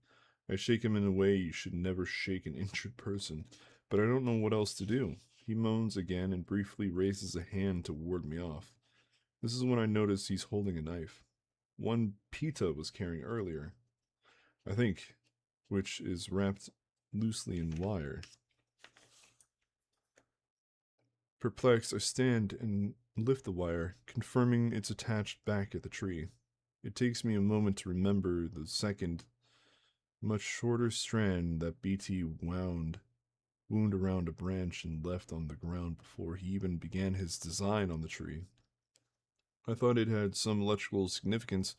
I shake him in a way you should never shake an injured person, but I don't know what else to do. He moans again and briefly raises a hand to ward me off. This is when I notice he's holding a knife. One Peta was carrying earlier, I think, which is wrapped loosely in wire. Perplexed, I stand and lift the wire, confirming it's attached back at the tree. It takes me a moment to remember the second, much shorter strand that BT wound around a branch and left on the ground before he even began his design on the tree. I thought it had some electrical significance,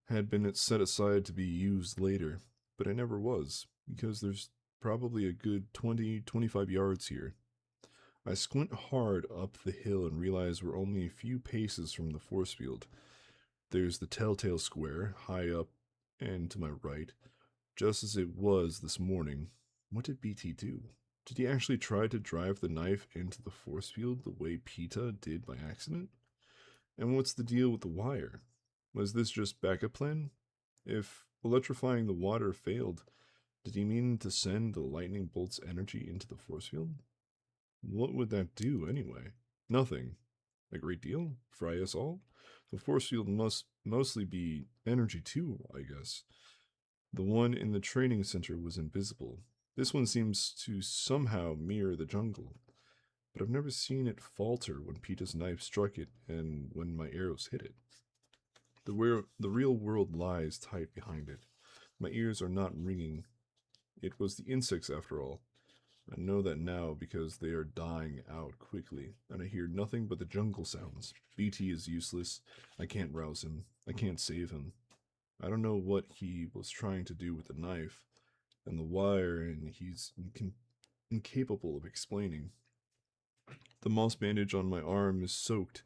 had been set aside to be used later, but it never was, because there's probably a good 20-25 yards here. I squint hard up the hill and realize we're only a few paces from the force field. There's the telltale square, high up and to my right, just as it was this morning. What did BT do? Did he actually try to drive the knife into the force field the way Peta did by accident? And what's the deal with the wire? Was this just backup plan? If electrifying the water failed, did he mean to send the lightning bolt's energy into the force field? What would that do anyway? Nothing. A great deal? Fry us all? The force field must mostly be energy too, I guess. The one in the training center was invisible. This one seems to somehow mirror the jungle, but I've never seen it falter when Peta's knife struck it and when my arrows hit it. The real world lies tight behind it. My ears are not ringing. It was the insects after all. I know that now because they are dying out quickly, and I hear nothing but the jungle sounds. BT is useless. I can't rouse him. I can't save him. I don't know what he was trying to do with the knife and the wire, and he's incapable of explaining. The moss bandage on my arm is soaked,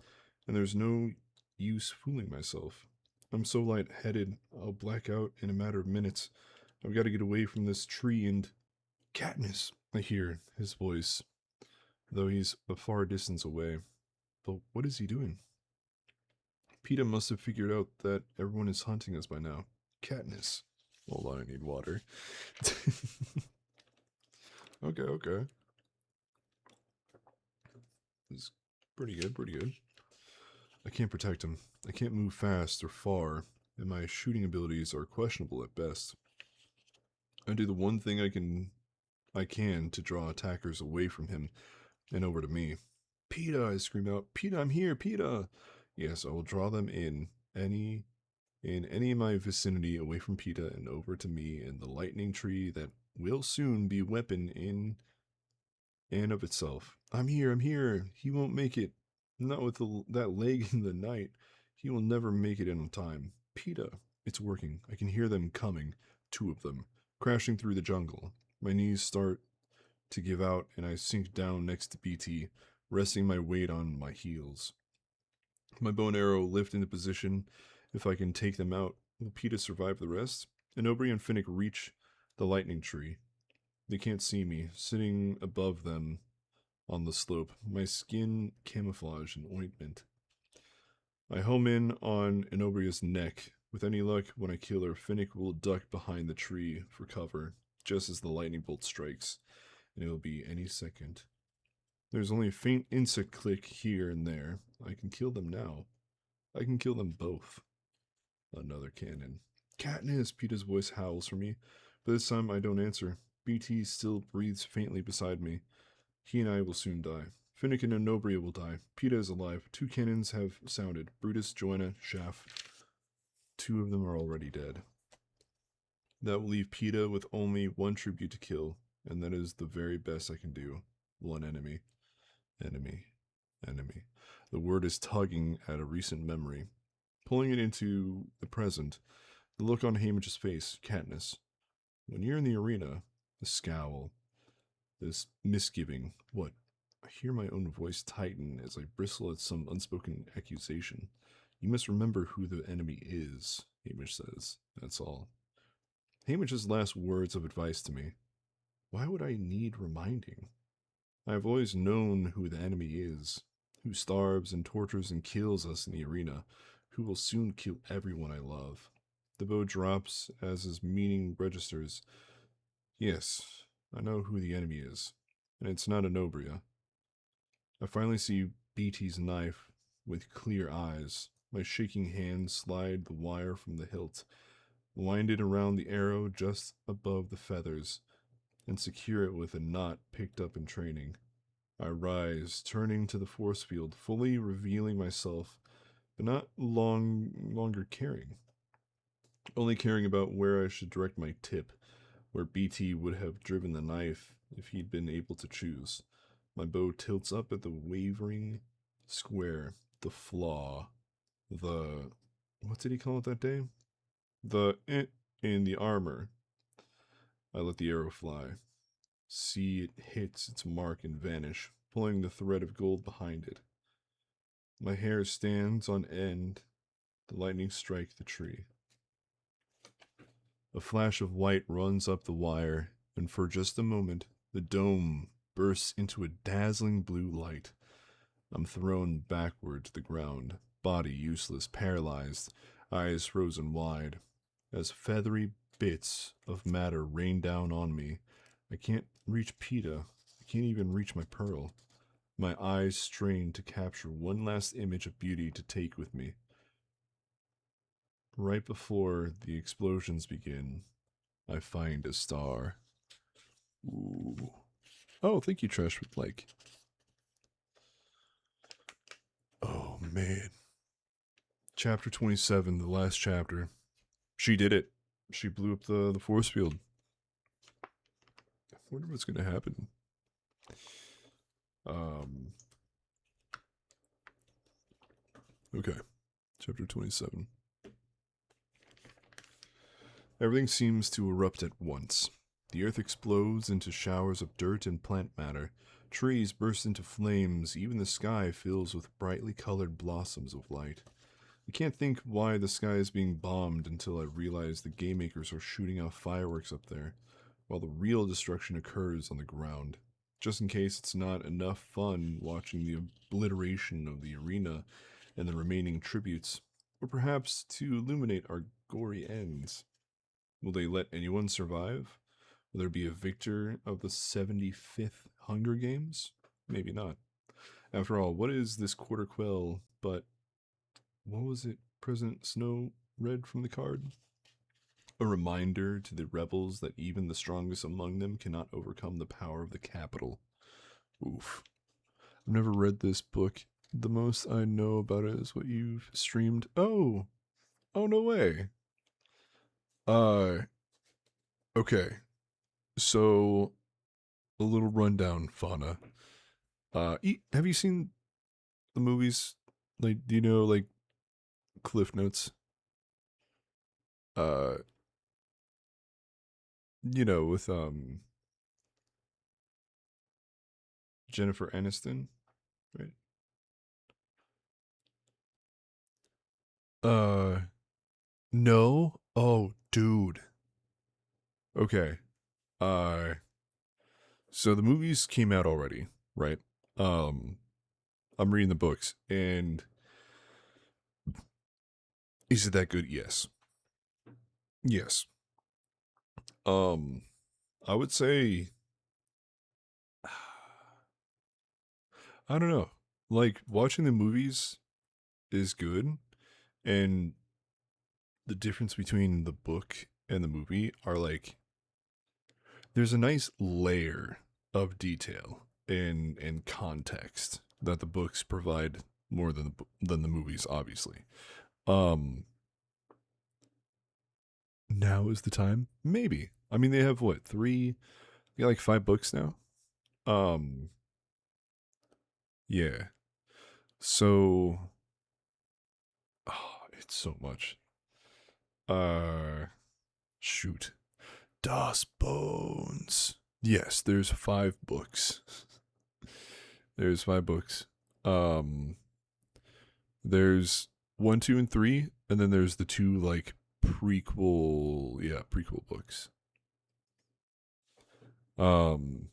and there's no use fooling myself. I'm so lightheaded, I'll black out in a matter of minutes. I've got to get away from this tree and... Katniss, I hear his voice, though he's a far distance away. But what is he doing? Peta must have figured out that everyone is hunting us by now. Katniss. Hold on, I need water. Okay. It's pretty good. I can't protect him. I can't move fast or far, and my shooting abilities are questionable at best. I do the one thing I can to draw attackers away from him and over to me. Peta, I scream out. Peta, I'm here, Peta! Yes, I will draw them in any in my vicinity away from Peta and over to me and the lightning tree that will soon be weapon in and of itself. I'm here. He won't make it. Not with that leg in the night. He will never make it in time. Peta, it's working. I can hear them coming. 2 of them, crashing through the jungle. My knees start to give out and I sink down next to BT, resting my weight on my heels. My bow and arrow lift into position. If I can take them out, will Peta survive the rest? Enobri and Finnick reach the lightning tree. They can't see me, sitting above them on the slope, my skin camouflage in ointment. I home in on Enobria's neck. With any luck, when I kill her, Finnick will duck behind the tree for cover, just as the lightning bolt strikes, and it will be any second. There's only a faint insect click here and there. I can kill them now. I can kill them both. Another cannon. Katniss, Peta's voice howls for me, but this time I don't answer. BT still breathes faintly beside me. He and I will soon die. Finnick and Enobria will die. Peta is alive. 2 cannons have sounded. Brutus, Joanna, Shaft. 2 of them are already dead. That will leave PETA with only 1 tribute to kill, and that is the very best I can do. 1 enemy. Enemy. Enemy. The word is tugging at a recent memory, pulling it into the present. The look on Haymitch's face, Katniss. When you're in the arena, the scowl, this misgiving. What? I hear my own voice tighten as I bristle at some unspoken accusation. You must remember who the enemy is, Haymitch says. That's all. Haymitch's last words of advice to me. Why would I need reminding? I have always known who the enemy is, who starves and tortures and kills us in the arena, who will soon kill everyone I love. The bow drops as his meaning registers. Yes, I know who the enemy is, and it's not Anobria. I finally see BT's knife with clear eyes. My shaking hand slide the wire from the hilt, wind it around the arrow just above the feathers, and secure it with a knot picked up in training. I rise, turning to the force field, fully revealing myself, but not longer caring. Only caring about where I should direct my tip, where BT would have driven the knife if he'd been able to choose. My bow tilts up at the wavering square, the flaw, the... what did he call it that day? The in the armor. I let the arrow fly. See it hits its mark and vanish, pulling the thread of gold behind it. My hair stands on end. The lightning strikes the tree. A flash of white runs up the wire, and for just a moment, the dome bursts into a dazzling blue light. I'm thrown backward to the ground, body useless, paralyzed, eyes frozen wide. As feathery bits of matter rain down on me, I can't reach PETA. I can't even reach my pearl. My eyes strain to capture one last image of beauty to take with me. Right before the explosions begin, I find a star. Ooh. Oh, thank you, Trash with like. Oh, man. Chapter 27, the last chapter. She did it. She blew up the force field. I wonder what's going to happen. Okay. Chapter 27. Everything seems to erupt at once. The earth explodes into showers of dirt and plant matter. Trees burst into flames. Even the sky fills with brightly colored blossoms of light. I can't think why the sky is being bombed until I realize the game makers are shooting off fireworks up there, while the real destruction occurs on the ground. Just in case it's not enough fun watching the obliteration of the arena and the remaining tributes, or perhaps to illuminate our gory ends. Will they let anyone survive? Will there be a victor of the 75th Hunger Games? Maybe not. After all, what is this quarter quell but... what was it President Snow read from the card? A reminder to the rebels that even the strongest among them cannot overcome the power of the capital. Oof. I've never read this book. The most I know about it is what you've streamed. Oh! Oh, no way. Okay. So, a little rundown, Fauna. Have you seen the movies? Like, do you know, like, Cliff Notes? You know, with, Jennifer Aniston, right? No? Oh, dude. Okay. Uh, so the movies came out already, right? I'm reading the books, and is it that good? Yes. Yes. I would say, I don't know. Like, watching the movies is good, and the difference between the book and the movie are like, there's a nice layer of detail and context that the books provide more than the movies, obviously. Um, now is the time? Maybe. I mean, they have what, they got like 5 books now? Um, yeah. So, oh, it's so much. Uh, shoot. Das Bones. Yes, there's 5 books. There's 5 books. Um, there's 1, 2, and 3, and then there's the 2 like prequel books. Um,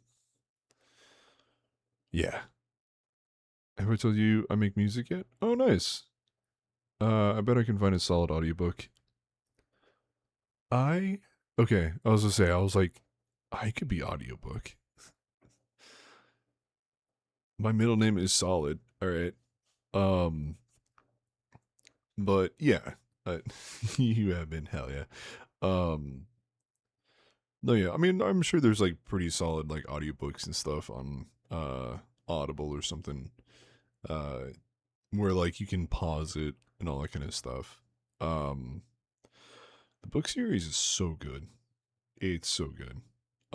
yeah. Have I told you I make music yet? Oh, nice. I bet I can find a solid audiobook. I okay. I was gonna say I was like, I could be audiobook. My middle name is Solid. All right. Um, but yeah, uh, you have been hell yeah. Um, no yeah. I mean, I'm sure there's like pretty solid like audiobooks and stuff on Audible or something. Uh, where like you can pause it and all that kind of stuff. Um, the book series is so good. It's so good.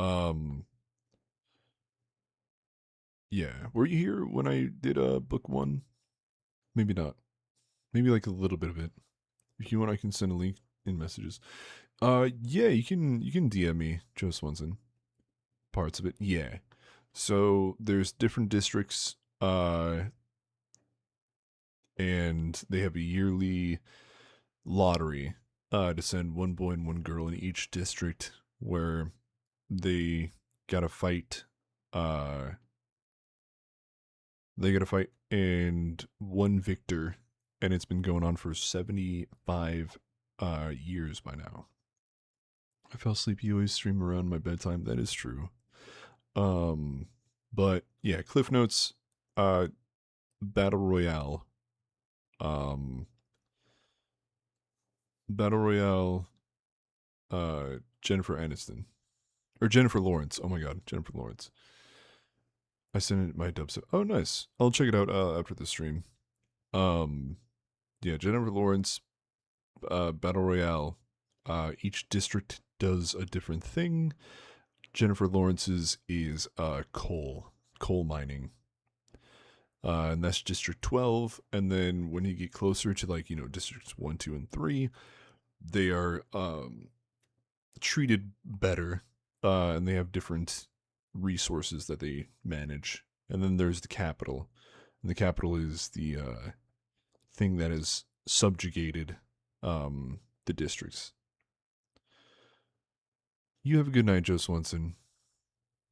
Um, yeah. Were you here when I did book 1? Maybe not. Maybe like a little bit of it. If you want, I can send a link in messages. Yeah, you can DM me, Joe Swanson. Parts of it, yeah. So there's different districts, and they have a yearly lottery, to send one boy and one girl in each district, where they gotta fight, uh, and one victor, and it's been going on for 75 years by now. I fell asleep. You always stream around my bedtime. That is true. Um, but yeah, Cliff Notes, uh, Battle Royale, um, Battle Royale, Jennifer Aniston or Jennifer Lawrence. Oh my God, Jennifer Lawrence. I sent it my dubstep. Oh, nice. I'll check it out after the stream. Um, yeah, Jennifer Lawrence, Battle Royale. Each district does a different thing. Jennifer Lawrence's is coal mining. And that's District 12. And then when you get closer to like, Districts 1, 2, and 3, they are treated better. And they have different resources that they manage. And then there's the capital. And the capital is the thing that has subjugated the districts. You have a good night, Joe Swanson.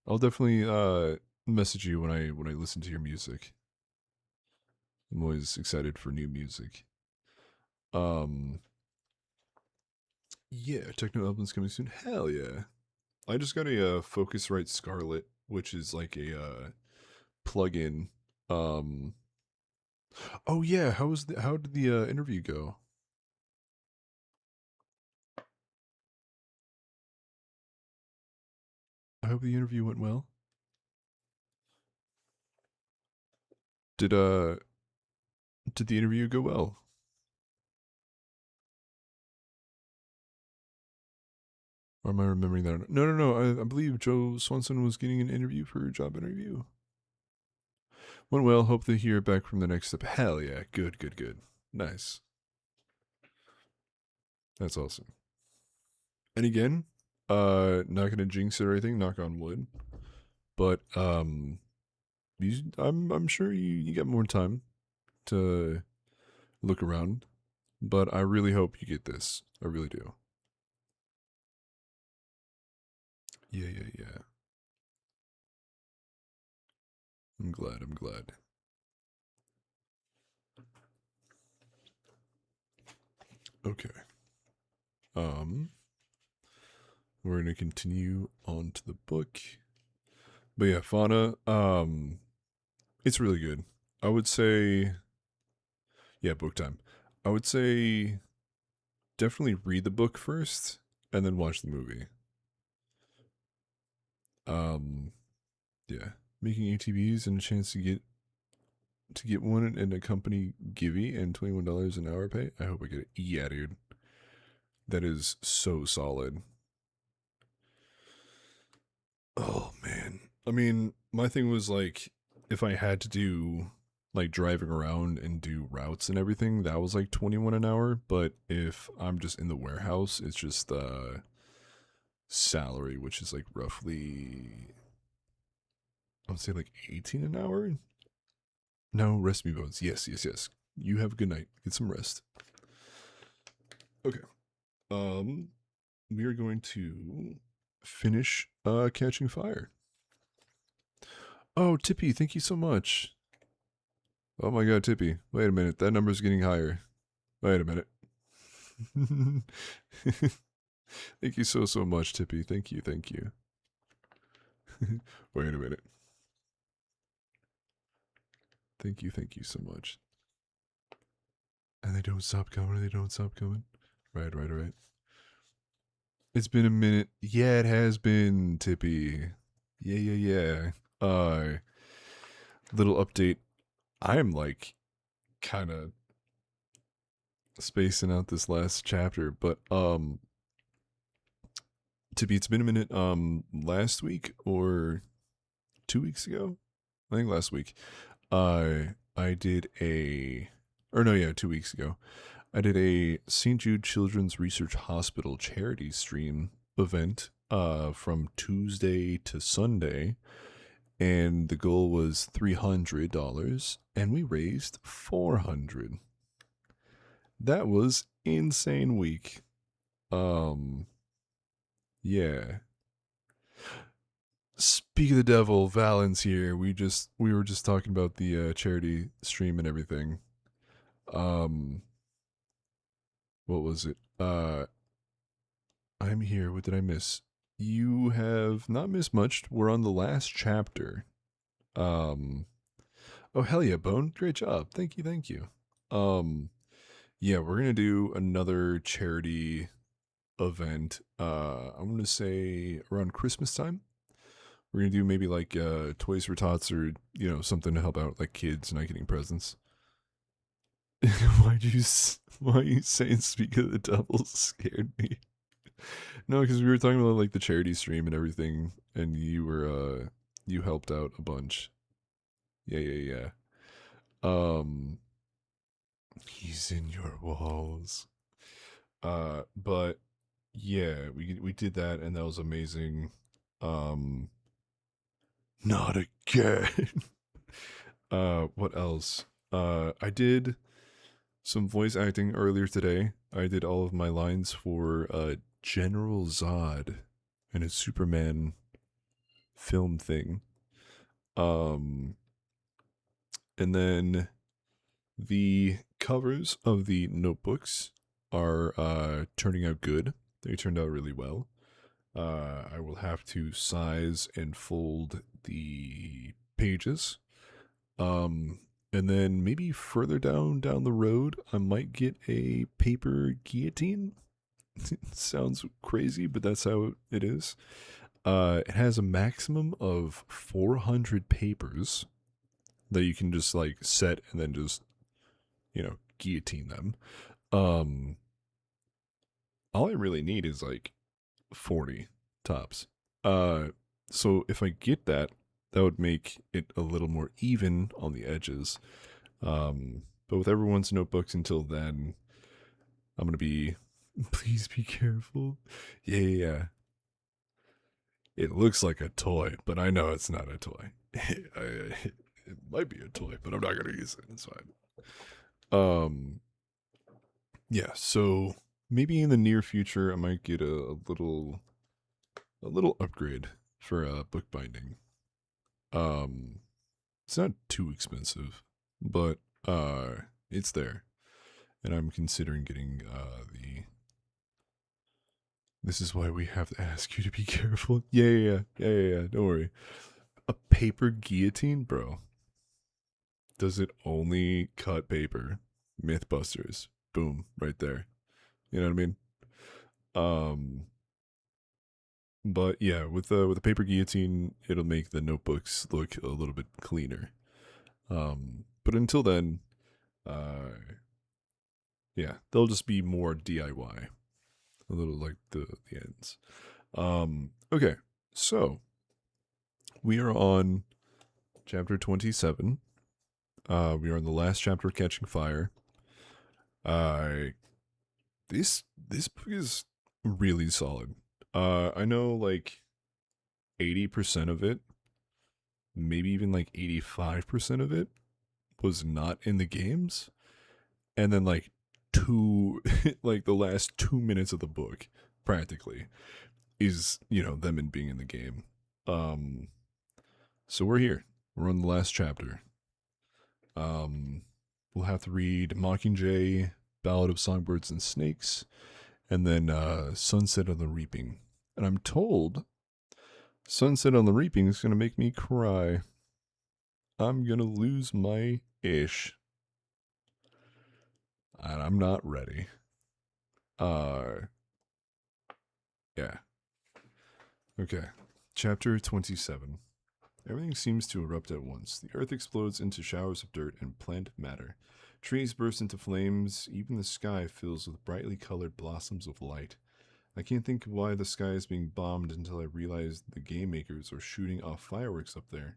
I'll definitely message you when I listen to your music. I'm always excited for new music. Yeah, techno album's coming soon. Hell yeah! I just got a Focusrite Scarlett, which is like a plugin. Um, oh yeah, how did the interview go? I hope the interview went well. Did uh did the interview go well? Or am I remembering that? No, no, no. I believe Joe Swanson was getting an interview for a job interview. Went well. Hope to hear back from the next step. Hell yeah. Good, good, good. Nice. That's awesome. And again, not gonna jinx it or anything, knock on wood. But I'm sure you get more time to look around. But I really hope you get this. I really do. Yeah, yeah, yeah. I'm glad, I'm glad. Okay. Um we're gonna continue on to the book. But yeah, Fauna, it's really good. I would say, yeah, book time. I would say definitely read the book first and then watch the movie. Um, yeah, making ATVs and a chance to get one in a company Givey and $21 an hour pay. I hope I get it. Yeah, dude. That is so solid. Oh man. I mean, my thing was like if I had to do like driving around and do routes and everything, that was like 21 an hour, but if I'm just in the warehouse, it's just salary, which is like roughly I would say like 18 an hour. No, rest me bones. Yes, yes, yes. You have a good night. Get some rest. Okay. We are going to finish catching fire. Oh, Tippy, thank you so much. Oh my god, Tippy. Wait a minute. That number's getting higher. Wait a minute. Thank you so much, Tippy. Thank you, thank you. Wait a minute. Thank you so much. And they don't stop coming, they don't stop coming. Right, right, right. It's been a minute. Yeah, it has been, Tippy. Yeah. Little update. I'm like kind of spacing out this last chapter, but Tippy, it's been a minute. Last week or 2 weeks ago, I think last week, I did a, or no, yeah, 2 weeks ago, I did a St. Jude Children's Research Hospital charity stream event from Tuesday to Sunday, and the goal was $300, and we raised $400. That was insane week. Yeah. Speak of the devil, Valen's here. We were just talking about the charity stream and everything. What was it? I'm here. What did I miss? You have not missed much. We're on the last chapter. Oh hell yeah, Bone. Great job. Thank you, thank you. Yeah, we're gonna do another charity event. I'm gonna say around Christmas time. We're gonna do maybe like Toys for Tots or something to help out like kids not getting presents. Why are you saying speak of the devil scared me? No, because we were talking about like the charity stream and everything, and you helped out a bunch. Yeah. Um, he's in your walls. But yeah, we did that, and that was amazing. Um, not again. What else? I did some voice acting earlier today. I did all of my lines for General Zod and his Superman film thing. And then the covers of the notebooks are turning out good. They turned out really well. I will have to size and fold the pages. And then maybe further down the road, I might get a paper guillotine. Sounds crazy, but that's how it is. It has a maximum of 400 papers that you can just like set and then just guillotine them. All I really need is like 40 tops. So if I get that, that would make it a little more even on the edges. But with everyone's notebooks until then, I'm gonna be. Please be careful. Yeah. It looks like a toy, but I know it's not a toy. It might be a toy, but I'm not gonna use it. It's fine. Yeah. So maybe in the near future, I might get a little upgrade for bookbinding. It's not too expensive, but it's there, and I'm considering getting the. This is why we have to ask you to be careful. Yeah. Don't worry. A paper guillotine, bro. Does it only cut paper? Mythbusters. Boom, right there. You know what I mean? Um, but yeah, with the paper guillotine, it'll make the notebooks look a little bit cleaner. But until then, yeah, they'll just be more DIY. a little like the ends. Okay, so we are on chapter 27. We are in the last chapter of Catching Fire. This book is really solid. I know like 80% of it, maybe even like 85% of it was not in the games. And then like like the last 2 minutes of the book practically is, them and being in the game. So we're here. We're on the last chapter. We'll have to read Mockingjay, Ballad of Songbirds and Snakes, and then Sunset on the Reaping. And I'm told Sunset on the Reaping is going to make me cry. I'm going to lose my ish. And I'm not ready. Yeah. Okay. Chapter 27. Everything seems to erupt at once. The earth explodes into showers of dirt and plant matter. Trees burst into flames. Even the sky fills with brightly colored blossoms of light. I can't think why the sky is being bombed until I realize the game makers are shooting off fireworks up there,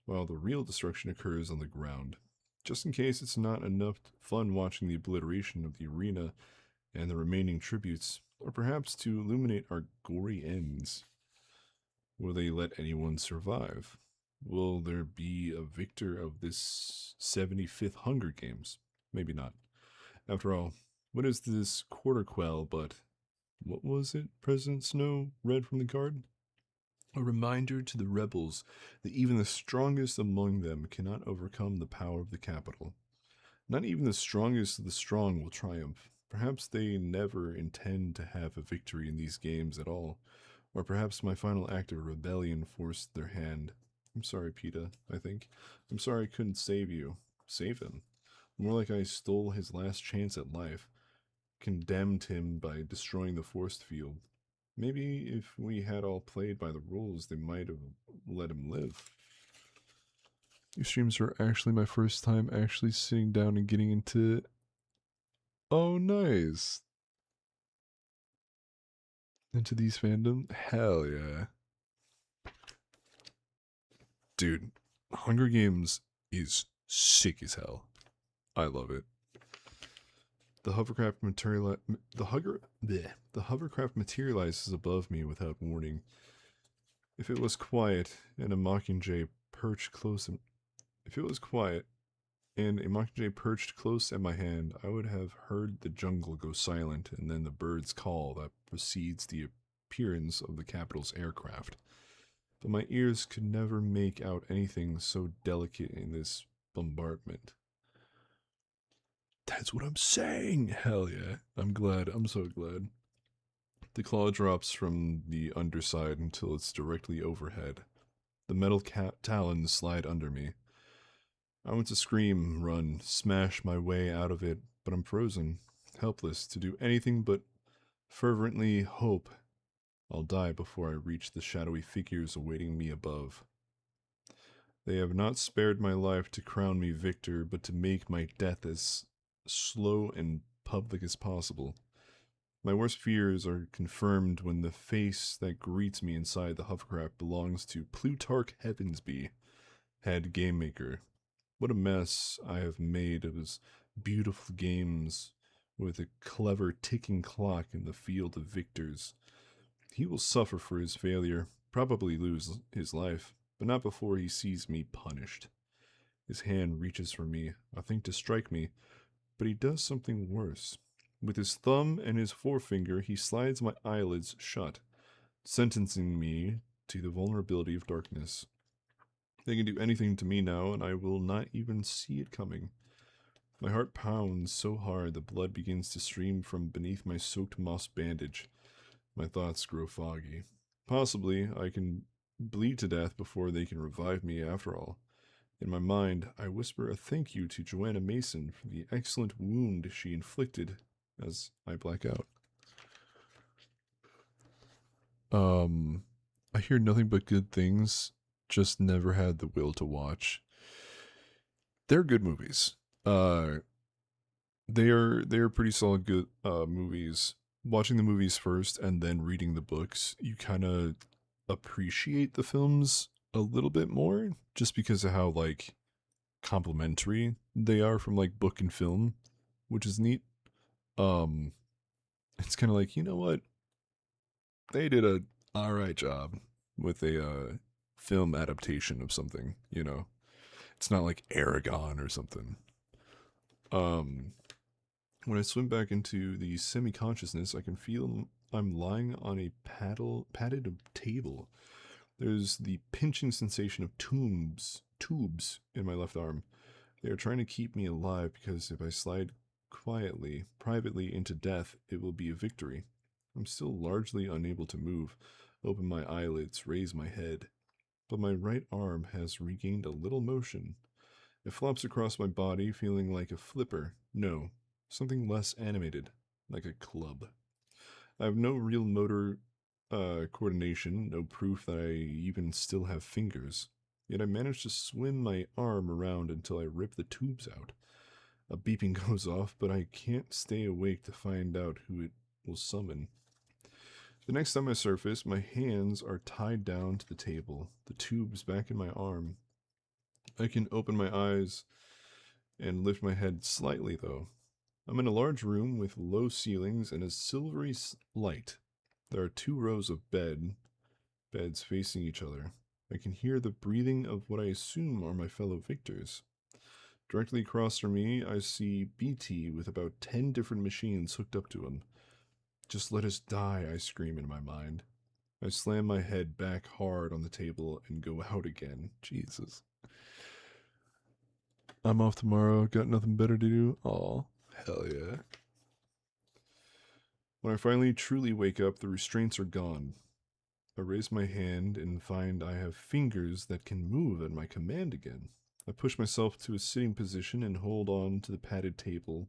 while the real destruction occurs on the ground. Just in case it's not enough fun watching the obliteration of the arena and the remaining tributes, or perhaps to illuminate our gory ends. Will they let anyone survive? Will there be a victor of this 75th Hunger Games? Maybe not. After all, what is this quarter quell but, what was it President Snow read from the guard? A reminder to the rebels that even the strongest among them cannot overcome the power of the capital. Not even the strongest of the strong will triumph. Perhaps they never intend to have a victory in these games at all. Or perhaps my final act of rebellion forced their hand. I'm sorry, Peeta, I think. I'm sorry I couldn't save you. Save him. More like I stole his last chance at life. Condemned him by destroying the force field. Maybe if we had all played by the rules, they might have let him live. These streams are actually my first time actually sitting down and getting into it. Oh, nice. Into these fandom? Hell yeah. Dude, Hunger Games is sick as hell. I love it. The hovercraft materializes above me without warning. If it was quiet and a mockingjay perched close at my hand, I would have heard the jungle go silent and then the bird's call that precedes the appearance of the capital's aircraft. But my ears could never make out anything so delicate in this bombardment. That's what I'm saying! Hell yeah. I'm glad. I'm so glad. The claw drops from the underside until it's directly overhead. The metal talons slide under me. I want to scream, run, smash my way out of it, but I'm frozen, helpless to do anything but fervently hope I'll die before I reach the shadowy figures awaiting me above. They have not spared my life to crown me victor, but to make my death as slow and public as possible. My worst fears are confirmed when the face that greets me inside the hovercraft belongs to Plutarch Heavensby, head game maker. What a mess I have made of his beautiful games with a clever ticking clock in the field of victors. He will suffer for his failure, probably lose his life, but not before he sees me punished. His hand reaches for me, I think to strike me, but he does something worse. With his thumb and his forefinger, he slides my eyelids shut, sentencing me to the vulnerability of darkness. They can do anything to me now, and I will not even see it coming. My heart pounds so hard the blood begins to stream from beneath my soaked moss bandage. My thoughts grow foggy. Possibly I can bleed to death before they can revive me after all. In my mind, I whisper a thank you to Joanna Mason for the excellent wound she inflicted as I black out. I hear nothing but good things, just never had the will to watch. They're good movies. They are pretty solid good movies. watching the movies first and then reading the books, you kind of appreciate the films a little bit more just because of how like complementary they are from like book and film, which is neat. Um it's kind of like, you know what? They did a all right job with a film adaptation of something, you know. It's not like Aragon or something. Um when I swim back into the semi-consciousness, I can feel I'm lying on a padded table. There's the pinching sensation of tubes in my left arm. They are trying to keep me alive because if I slide quietly, privately into death, it will be a victory. I'm still largely unable to move, open my eyelids, raise my head, but my right arm has regained a little motion. It flops across my body, feeling like a flipper. No, something less animated, like a club. I have no real motor coordination, no proof that I even still have fingers. Yet I manage to swim my arm around until I rip the tubes out. A beeping goes off, but I can't stay awake to find out who it will summon. The next time I surface, my hands are tied down to the table, the tubes back in my arm. I can open my eyes and lift my head slightly, though. I'm in a large room with low ceilings and a silvery light. There are 2 rows of beds facing each other. I can hear the breathing of what I assume are my fellow victors. Directly across from me, I see BT with about 10 different machines hooked up to him. Just let us die, I scream in my mind. I slam my head back hard on the table and go out again. Jesus. I'm off tomorrow. Got nothing better to do. Aw, hell yeah. When I finally truly wake up, the restraints are gone. I raise my hand and find I have fingers that can move at my command again. I push myself to a sitting position and hold on to the padded table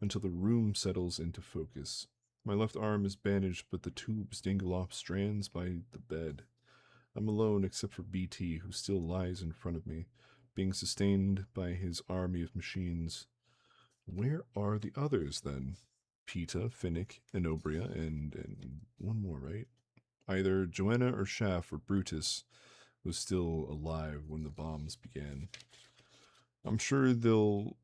until the room settles into focus. My left arm is bandaged, but the tubes dangle off strands by the bed. I'm alone except for BT, who still lies in front of me, being sustained by his army of machines. Where are the others, then? Peta, Finnick, Enobria, and one more, right? Either Joanna or Shaft or Brutus was still alive when the bombs began. I'm sure they'll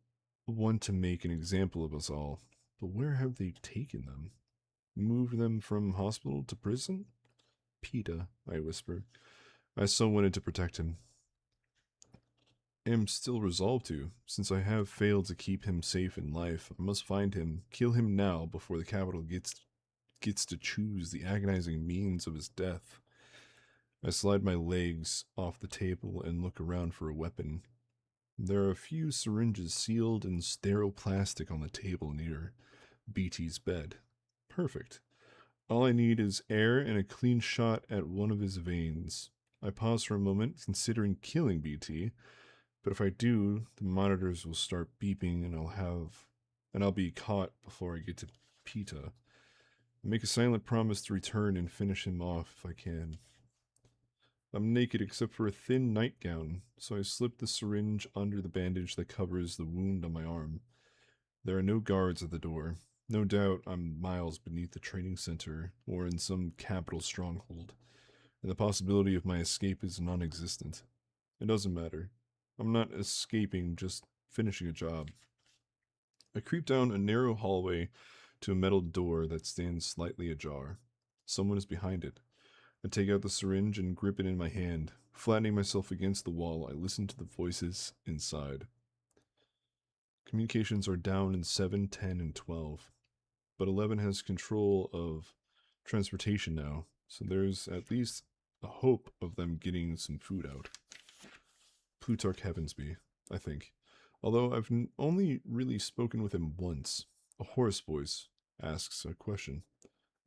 want to make an example of us all, but where have they taken them? Moved them from hospital to prison? Peta, I whisper. I so wanted to protect him. Am still resolved to. Since I have failed to keep him safe in life, I must find him, kill him now before the capital gets to choose the agonizing means of his death. I slide my legs off the table and look around for a weapon. There are a few syringes sealed in sterile plastic on the table near BT's bed. Perfect. All I need is air and a clean shot at one of his veins. I pause for a moment, considering killing BT, but if I do, the monitors will start beeping and I'll be caught before I get to Peta. I make a silent promise to return and finish him off if I can. I'm naked except for a thin nightgown, so I slip the syringe under the bandage that covers the wound on my arm. There are no guards at the door. No doubt I'm miles beneath the training center or in some capital stronghold, and the possibility of my escape is non existent. It doesn't matter. I'm not escaping, just finishing a job. I creep down a narrow hallway to a metal door that stands slightly ajar. Someone is behind it. I take out the syringe and grip it in my hand. Flattening myself against the wall, I listen to the voices inside. Communications are down in 7, 10, and 12, but 11 has control of transportation now, so there's at least a hope of them getting some food out. Plutarch Heavensby, I think. Although I've only really spoken with him once. A hoarse voice asks a question.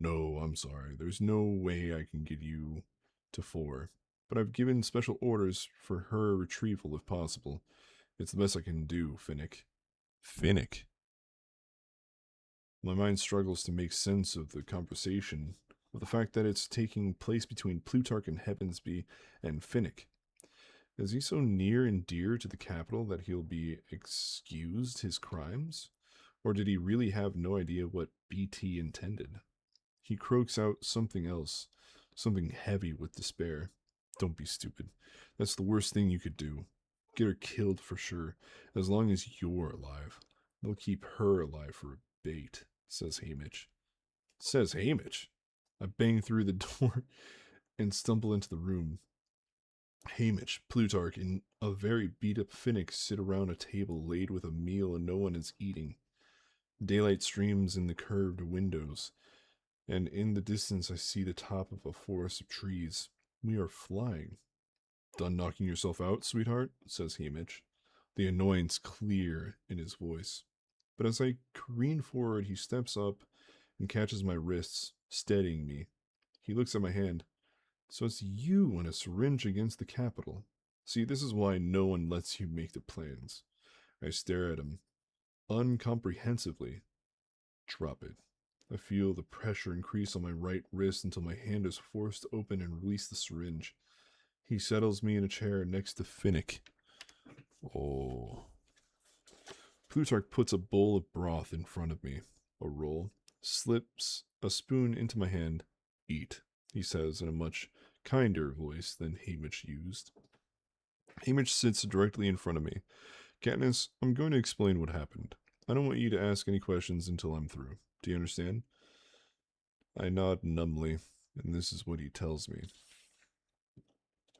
No, I'm sorry. There's no way I can get you to 4. But I've given special orders for her retrieval if possible. It's the best I can do, Finnick. Finnick? My mind struggles to make sense of the conversation, of the fact that it's taking place between Plutarch and Heavensby and Finnick. Is he so near and dear to the capital that he'll be excused his crimes? Or did he really have no idea what BT intended? He croaks out something else, something heavy with despair. Don't be stupid. That's the worst thing you could do. Get her killed for sure, as long as you're alive. They'll keep her alive for a bait, says Hamish. Says Hamish. I bang through the door and stumble into the room. Hamish, Plutarch, and a very beat up Finnick sit around a table laid with a meal and no one is eating. Daylight streams in the curved windows, and in the distance I see the top of a forest of trees. We are flying. Done knocking yourself out, sweetheart? Says Hamish, the annoyance clear in his voice. But as I careen forward, he steps up and catches my wrists, steadying me. He looks at my hand. So it's you and a syringe against the Capitol. See, this is why no one lets you make the plans. I stare at him, uncomprehensively. Drop it. I feel the pressure increase on my right wrist until my hand is forced to open and release the syringe. He settles me in a chair next to Finnick. Oh. Plutarch puts a bowl of broth in front of me, a roll, slips a spoon into my hand. Eat, he says in a much kinder voice than Hamish used. Hamish sits directly in front of me. Katniss, I'm going to explain what happened. I don't want you to ask any questions until I'm through. Do you understand? I nod numbly, and this is what he tells me.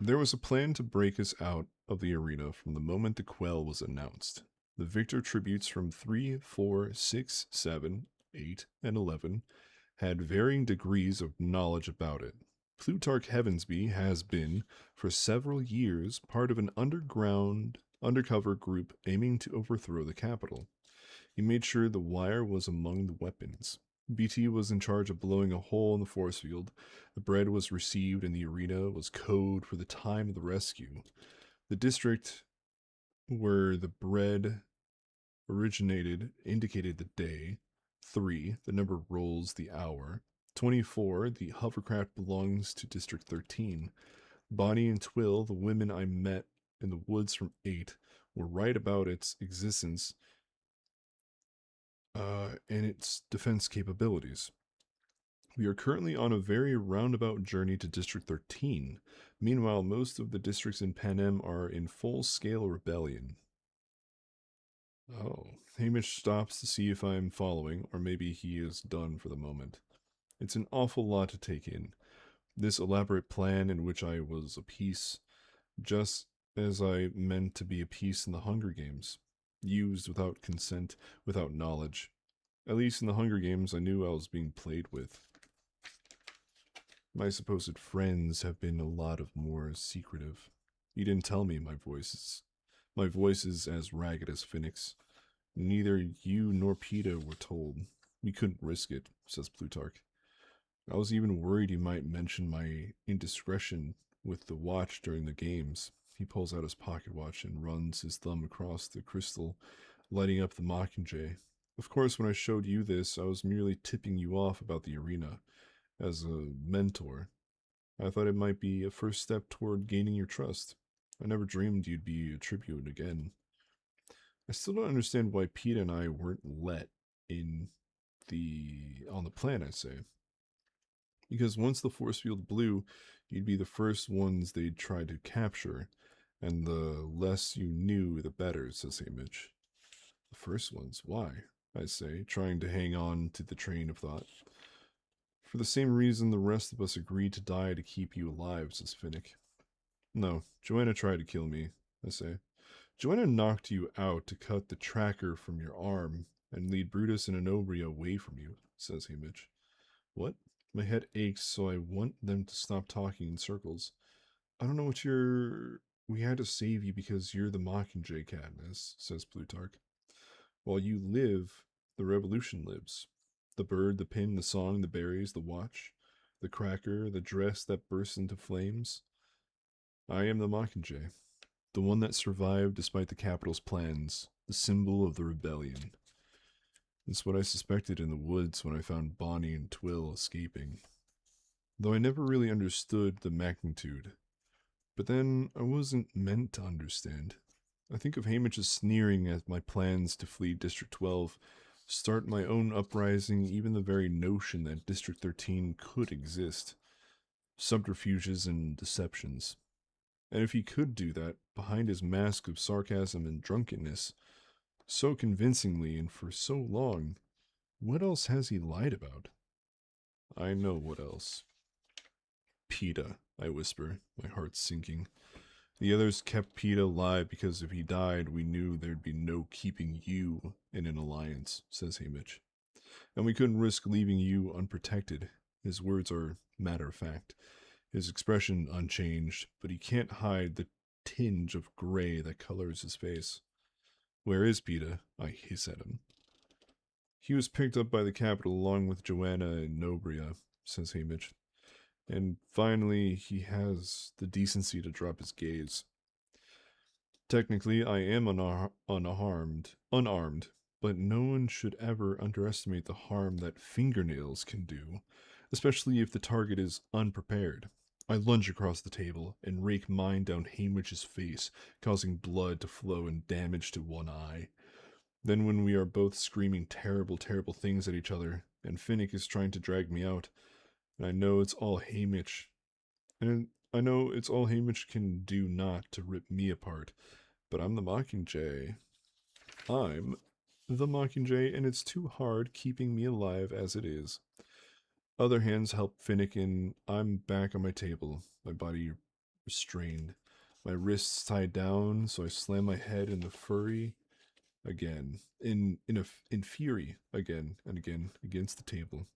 There was a plan to break us out of the arena from the moment the quell was announced. The victor tributes from 3, 4, 6, 7, 8, and 11 had varying degrees of knowledge about it. Plutarch Heavensby has been, for several years, part of an undercover group aiming to overthrow the Capitol. He made sure the wire was among the weapons. BT was in charge of blowing a hole in the force field. The bread was received in the arena was code for the time of the rescue. The district where the bread originated indicated the day. 3, the number rolls the hour. 24, the hovercraft belongs to District 13. Bonnie and Twill, the women I met in the woods from 8, were right about its existence and its defense capabilities. We are currently on a very roundabout journey to District 13. Meanwhile, most of the districts in Panem are in full-scale rebellion. Oh, Hamish stops to see if I am following, or maybe he is done for the moment. It's an awful lot to take in. This elaborate plan in which I was a piece, just as I meant to be a piece in the Hunger Games. Used without consent, without knowledge. At least in the Hunger Games, I knew I was being played with. My supposed friends have been a lot more secretive. You didn't tell me my voice is as ragged as Finnick's. Neither you nor Peeta were told. We couldn't risk it, says Plutarch. I was even worried you might mention my indiscretion with the watch during the games. He pulls out his pocket watch and runs his thumb across the crystal, lighting up the Mockingjay. Of course, when I showed you this, I was merely tipping you off about the arena. As a mentor, I thought it might be a first step toward gaining your trust. I never dreamed you'd be a tribute again. I still don't understand why Peeta and I weren't let in on the plan, I say. Because once the force field blew, you'd be the first ones they'd try to capture, and the less you knew, the better, says Hamish. The first ones? Why? I say, trying to hang on to the train of thought. For the same reason the rest of us agreed to die to keep you alive, says Finnick. No, Joanna tried to kill me, I say. Joanna knocked you out to cut the tracker from your arm and lead Brutus and Anobria away from you, says Hamish. What? My head aches, so I want them to stop talking in circles. I don't know what We had to save you because you're the Mockingjay, Katniss, says Plutarch. While you live, the revolution lives. The bird, the pin, the song, the berries, the watch, the cracker, the dress that bursts into flames. I am the Mockingjay, the one that survived despite the Capitol's plans, the symbol of the rebellion. It's what I suspected in the woods when I found Bonnie and Twill escaping. Though I never really understood the magnitude. But then I wasn't meant to understand. I think of Hamish as sneering at my plans to flee District 12, Start my own uprising, even the very notion that District 13 could exist. Subterfuges and deceptions. And if he could do that, behind his mask of sarcasm and drunkenness, so convincingly and for so long, what else has he lied about? I know what else. PETA, I whisper, my heart sinking. The others kept PETA alive because if he died, we knew there'd be no keeping you in an alliance, says Hamish. And we couldn't risk leaving you unprotected. His words are matter of fact, his expression unchanged, but he can't hide the tinge of gray that colors his face. Where is PETA? I hiss at him. He was picked up by the capital along with Joanna and Nobria, says Hamish. And finally, he has the decency to drop his gaze. Technically, I am unarmed, but no one should ever underestimate the harm that fingernails can do, especially if the target is unprepared. I lunge across the table and rake mine down Hamish's face, causing blood to flow and damage to one eye. Then, when we are both screaming terrible, terrible things at each other, and Finnick is trying to drag me out, and I know it's all Hamish, and I know it's all Hamish can do not to rip me apart, but I'm the Mockingjay. I'm the Mockingjay, and it's too hard keeping me alive as it is. Other hands help Finnick, and I'm back on my table, my body restrained, my wrists tied down, so I slam my head in the furry again, in fury again and again against the table.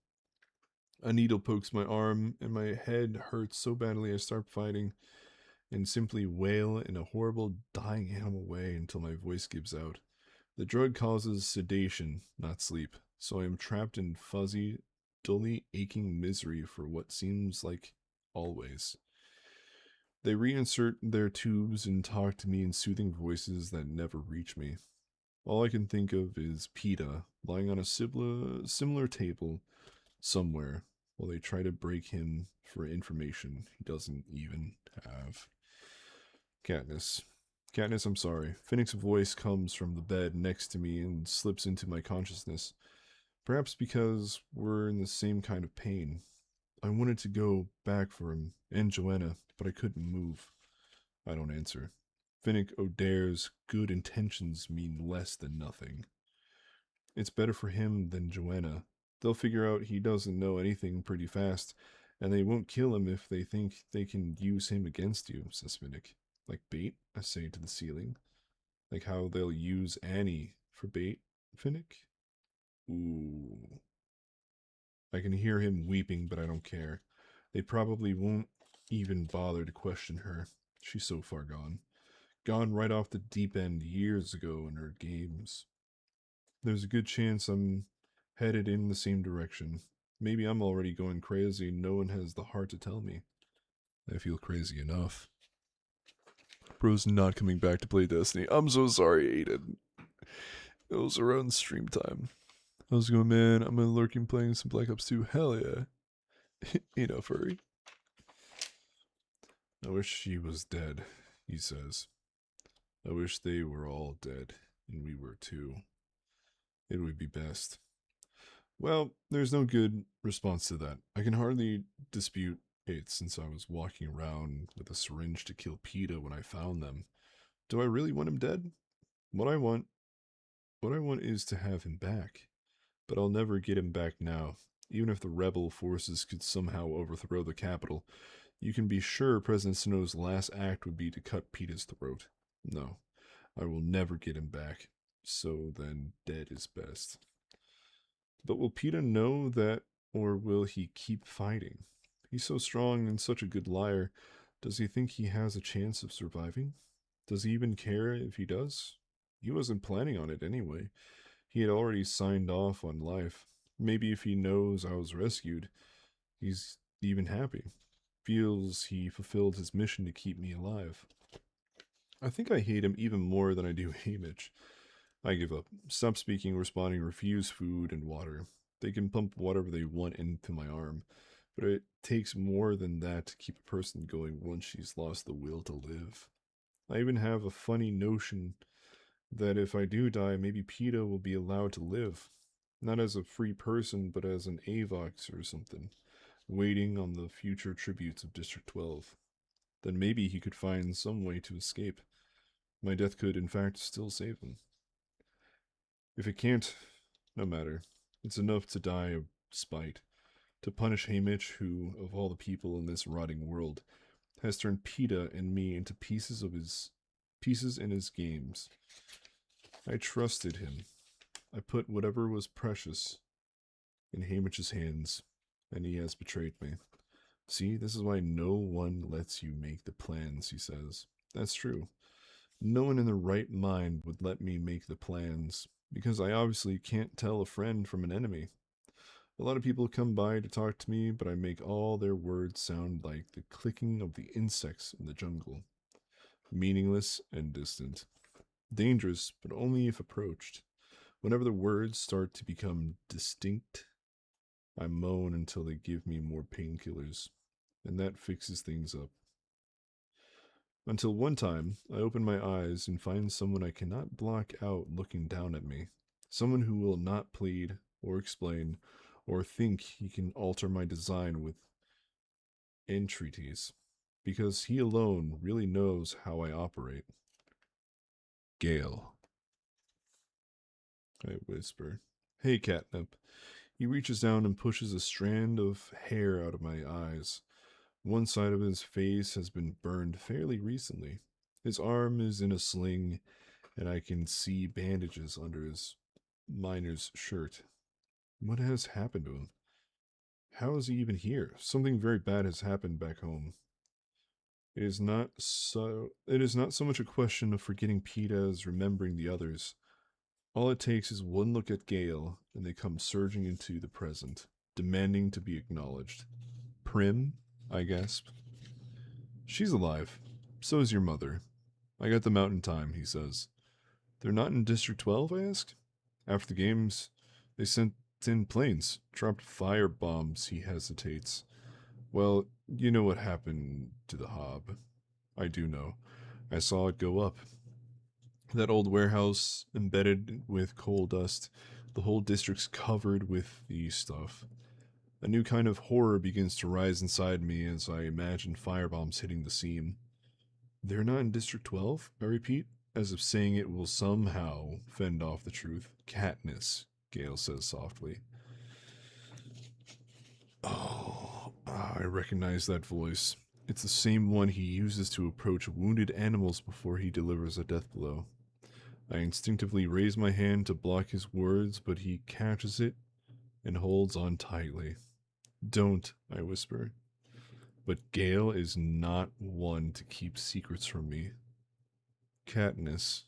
A needle pokes my arm, and my head hurts so badly I start fighting and simply wail in a horrible, dying animal way until my voice gives out. The drug causes sedation, not sleep, so I am trapped in fuzzy, dully aching misery for what seems like always. They reinsert their tubes and talk to me in soothing voices that never reach me. All I can think of is PETA lying on a similar table somewhere while they try to break him for information he doesn't even have. Katniss. Katniss, I'm sorry. Finnick's voice comes from the bed next to me and slips into my consciousness. Perhaps because we're in the same kind of pain. I wanted to go back for him and Joanna, but I couldn't move. I don't answer. Finnick O'Dare's good intentions mean less than nothing. It's better for him than Joanna. They'll figure out he doesn't know anything pretty fast, and they won't kill him if they think they can use him against you, says Finnick. Like bait, I say to the ceiling. Like how they'll use Annie for bait, Finnick? Ooh. I can hear him weeping, but I don't care. They probably won't even bother to question her. She's so far gone. Gone right off the deep end years ago in her games. There's a good chance I'm headed in the same direction. Maybe I'm already going crazy and no one has the heart to tell me. I feel crazy enough. Bro's not coming back to play Destiny. I'm so sorry, Aiden. It was around stream time. How's it going, man? I'm lurking playing some Black Ops 2. Hell yeah. Furry. I wish she was dead, he says. I wish they were all dead, and we were too. It would be best. Well, there's no good response to that. I can hardly dispute it since I was walking around with a syringe to kill PETA when I found them. Do I really want him dead? What I want is to have him back. But I'll never get him back now. Even if the rebel forces could somehow overthrow the capital, you can be sure President Snow's last act would be to cut PETA's throat. No, I will never get him back. So then dead is best. But will PETA know that, or will he keep fighting? He's so strong and such a good liar. Does he think he has a chance of surviving? Does he even care if he does? He wasn't planning on it anyway. He had already signed off on life. Maybe if he knows I was rescued, he's even happy. Feels he fulfilled his mission to keep me alive. I think I hate him even more than I do Hamish. I give up. Stop speaking, responding, refuse food and water. They can pump whatever they want into my arm, but it takes more than that to keep a person going once she's lost the will to live. I even have a funny notion that if I do die, maybe PETA will be allowed to live. Not as a free person, but as an AVOX or something, waiting on the future tributes of District 12. Then maybe he could find some way to escape. My death could, in fact, still save him. If it can't, no matter. It's enough to die of spite. To punish Haymitch, who, of all the people in this rotting world, has turned PETA and me into pieces in his games. I trusted him. I put whatever was precious in Haymitch's hands, and he has betrayed me. See, this is why no one lets you make the plans, he says. That's true. No one in their right mind would let me make the plans, because I obviously can't tell a friend from an enemy. A lot of people come by to talk to me, but I make all their words sound like the clicking of the insects in the jungle. Meaningless and distant. Dangerous, but only if approached. Whenever the words start to become distinct, I moan until they give me more painkillers, and that fixes things up. Until one time, I open my eyes and find someone I cannot block out looking down at me. Someone who will not plead, or explain, or think he can alter my design with entreaties, because he alone really knows how I operate. Gale. I whisper. Hey, Catnip. He reaches down and pushes a strand of hair out of my eyes. One side of his face has been burned fairly recently. His arm is in a sling, and I can see bandages under his miner's shirt. What has happened to him? How is he even here? Something very bad has happened back home. It is not so much a question of forgetting PETA as remembering the others. All it takes is one look at Gale, and they come surging into the present, demanding to be acknowledged. Prim? I gasp. She's alive. So is your mother. I got them out in time, he says. They're not in District 12, I ask? After the games, they sent in planes, dropped fire bombs, he hesitates. Well, you know what happened to the Hob. I do know. I saw it go up. That old warehouse embedded with coal dust. The whole district's covered with the stuff. A new kind of horror begins to rise inside me as I imagine firebombs hitting the seam. They're not in District 12, I repeat, as if saying it will somehow fend off the truth. Katniss, Gale says softly. Oh, I recognize that voice. It's the same one he uses to approach wounded animals before he delivers a death blow. I instinctively raise my hand to block his words, but he catches it and holds on tightly. Don't, I whisper. But Gale is not one to keep secrets from me. Katniss,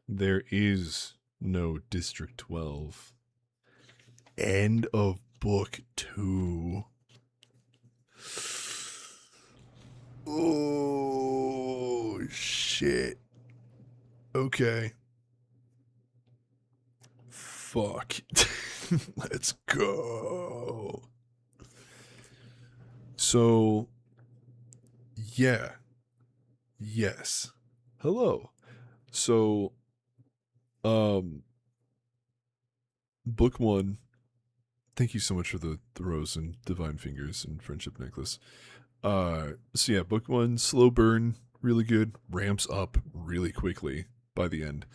there is no District 12. End of Book 2. Oh, shit. Okay. Fuck. Let's go. So, yeah. Yes. Hello. So, book 1. Thank you so much for the rose and divine fingers and friendship necklace. So yeah, book 1, slow burn, really good, ramps up really quickly by the end.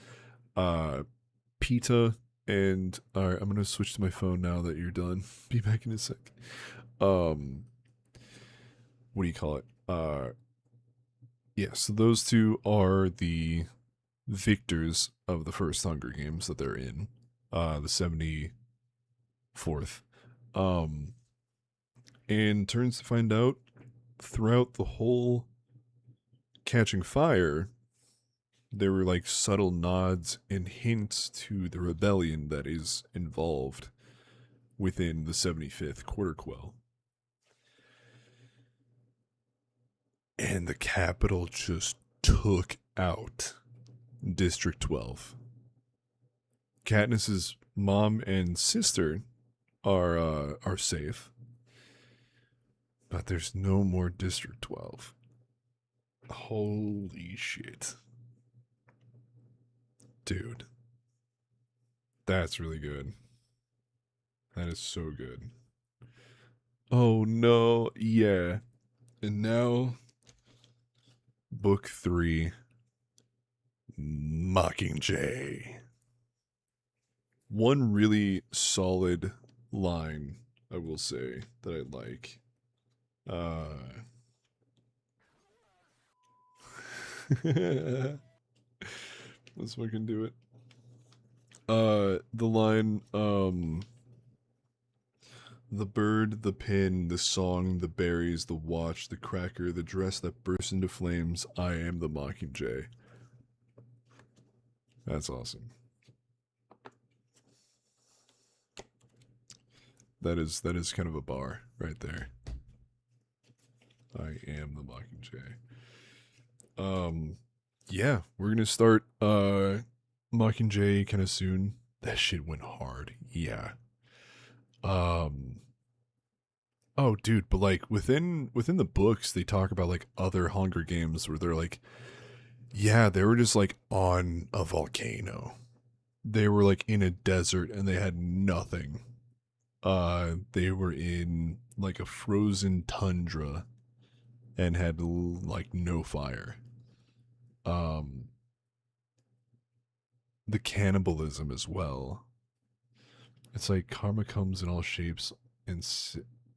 PETA and alright, I'm gonna switch to my phone now that you're done. Be back in a sec. What do you call it? Yeah, so those two are the victors of the first Hunger Games that they're in. The 74th. And turns to find out throughout the whole Catching Fire, there were like subtle nods and hints to the rebellion that is involved within the 75th Quarter Quell. And the Capitol just took out District 12. Katniss's mom and sister are safe, but there's no more District 12. Holy shit. Dude. That's really good. That is so good. Oh no, yeah. And now, book 3, Mockingjay. One really solid line, I will say, that I like. Let's fucking do it. The line, the bird, the pin, the song, the berries, the watch, the cracker, the dress that bursts into flames. I am the Mockingjay. That's awesome. That is kind of a bar right there. I am the Mockingjay. Yeah, we're gonna start Mockingjay kind of soon. That shit went hard. Yeah. Um Oh, dude, but like within the books, they talk about like other Hunger Games where they're like, yeah, they were just like on a volcano. They were like in a desert and they had nothing. They were in like a frozen tundra and had like no fire. Um, the cannibalism as well. It's like karma comes in all shapes and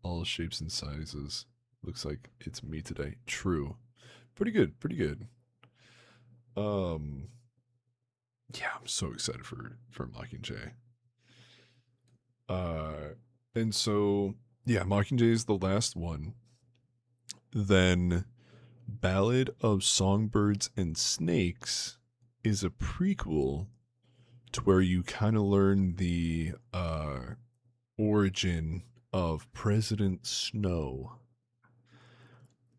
all shapes and sizes. Looks like it's me today. True. Pretty good. Pretty good. Um, yeah, I'm so excited for Mockingjay. Uh, and so yeah, Mockingjay is the last one. Then Ballad of Songbirds and Snakes is a prequel to where you kind of learn the origin of President Snow.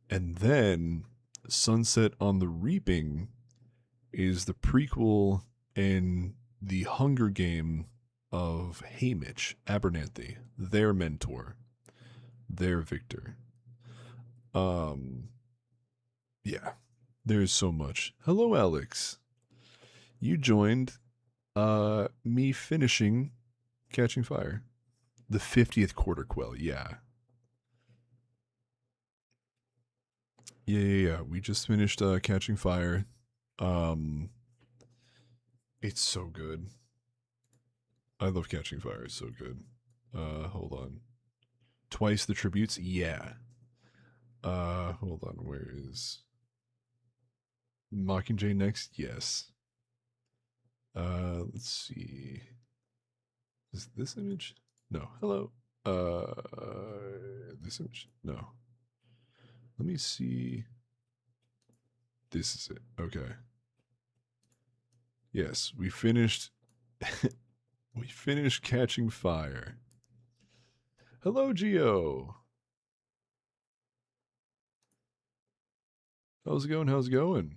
And then Sunset on the Reaping is the prequel in the Hunger Game of Haymitch Abernathy, their mentor, their victor. Um, yeah, there's so much. Hello, Alex. You joined me finishing Catching Fire. The 50th quarter quell, yeah. Yeah. We just finished Catching Fire. Um, it's so good. I love Catching Fire. It's so good. Hold on. Twice the tributes, yeah. Hold on. Where is Mockingjay next? Yes. Let's see. Is this image? No. Hello. This image? No. Let me see. This is it. Okay. Yes, we finished. We finished Catching Fire. Hello, Geo. How's it going? How's it going?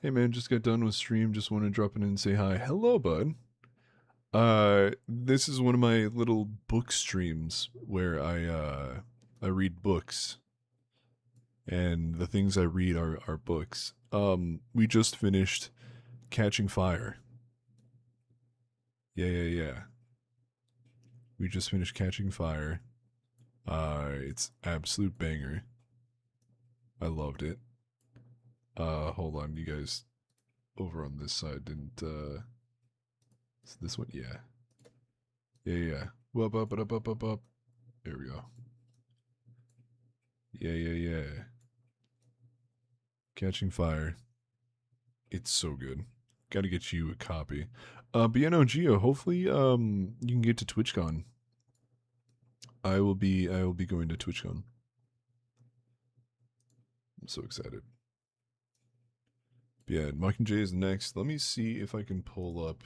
Hey, man, just got done with stream. Just want to drop in and say hi. Hello, bud. This is one of my little book streams where I read books, and the things I read are books. We just finished Catching Fire. Yeah. We just finished Catching Fire. It's absolute banger. I loved it. Hold on, you guys over on this side didn't is this one? Yeah. Up. There we go. Yeah. Catching Fire. It's so good. Gotta get you a copy. But yeah, no, Geo, hopefully you can get to TwitchCon. I will be going to TwitchCon. I'm so excited. But yeah, Mockingjay is next. Let me see if I can pull up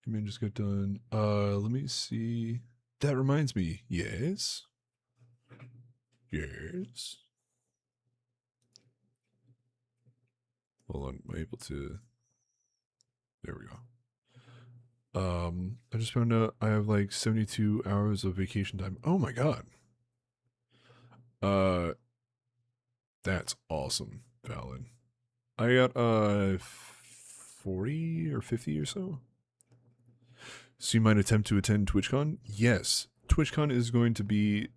man just got done. Let me see. That reminds me. Yes. Hold on, am I able to? There we go. I just found out I have like 72 hours of vacation time. Oh my god. Uh, that's awesome, Valid. I got 40 or 50 or so. So you might attempt to attend TwitchCon? Yes. TwitchCon is going to be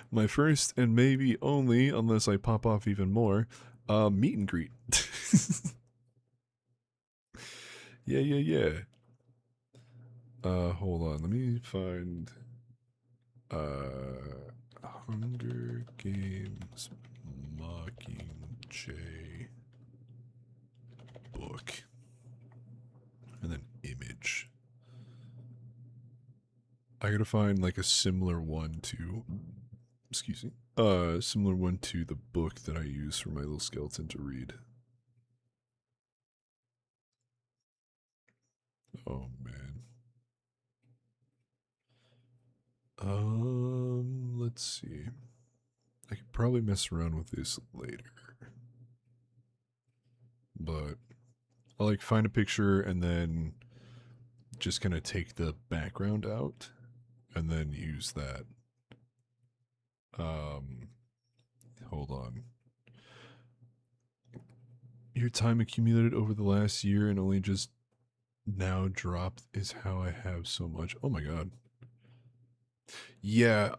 my first and maybe only, unless I pop off even more, meet and greet. Yeah. Hold on. Let me find Hunger Games Mockingjay book. And then image. I gotta find like a similar one to, excuse me, similar one to the book that I use for my little skeleton to read. Oh man. Let's see. I could probably mess around with this later, but I'll like find a picture and then just kind of take the background out and then use that. Hold on. Your time accumulated over the last year and only just now dropped is how I have so much. Oh my god. Yeah,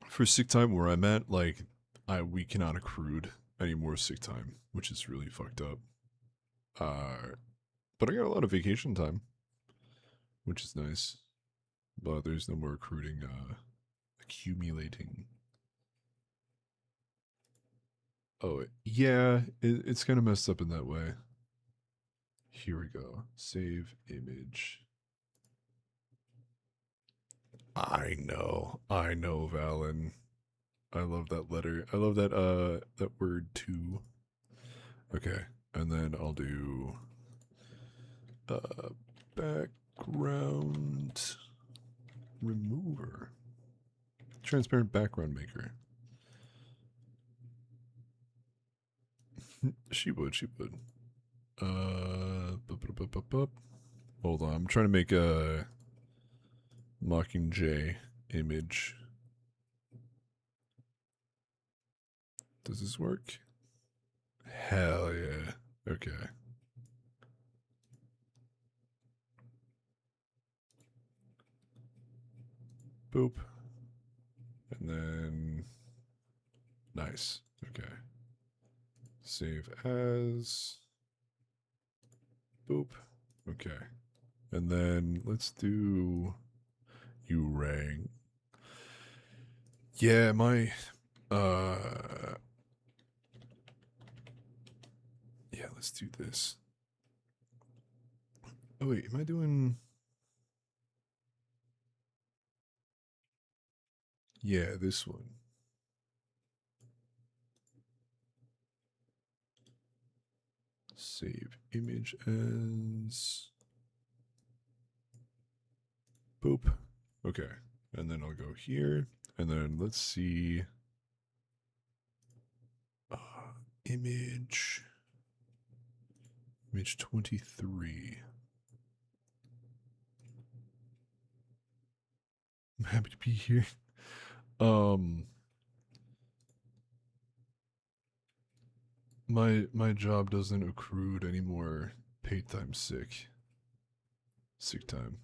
for sick time where I'm at, like we cannot accrued any more sick time, which is really fucked up. But I got a lot of vacation time, which is nice. But there's no more recruiting accumulating. Oh, yeah, it's kind of messed up in that way. Here we go. Save image. I know, Valen. I love that letter. I love that word too. Okay, and then I'll do background remover. Transparent background maker. She would. Hold on, I'm trying to make a Mockingjay image. Does this work? Hell yeah. Okay. Boop. And then nice. Okay. Save as. Boop. Okay. And then let's do you rang. Yeah, my yeah, let's do this. Oh wait, am I doing yeah, this one. Save image as boop. Okay. And then I'll go here. And then let's see. Image 23. I'm happy to be here. My job doesn't accrue anymore paid time sick time.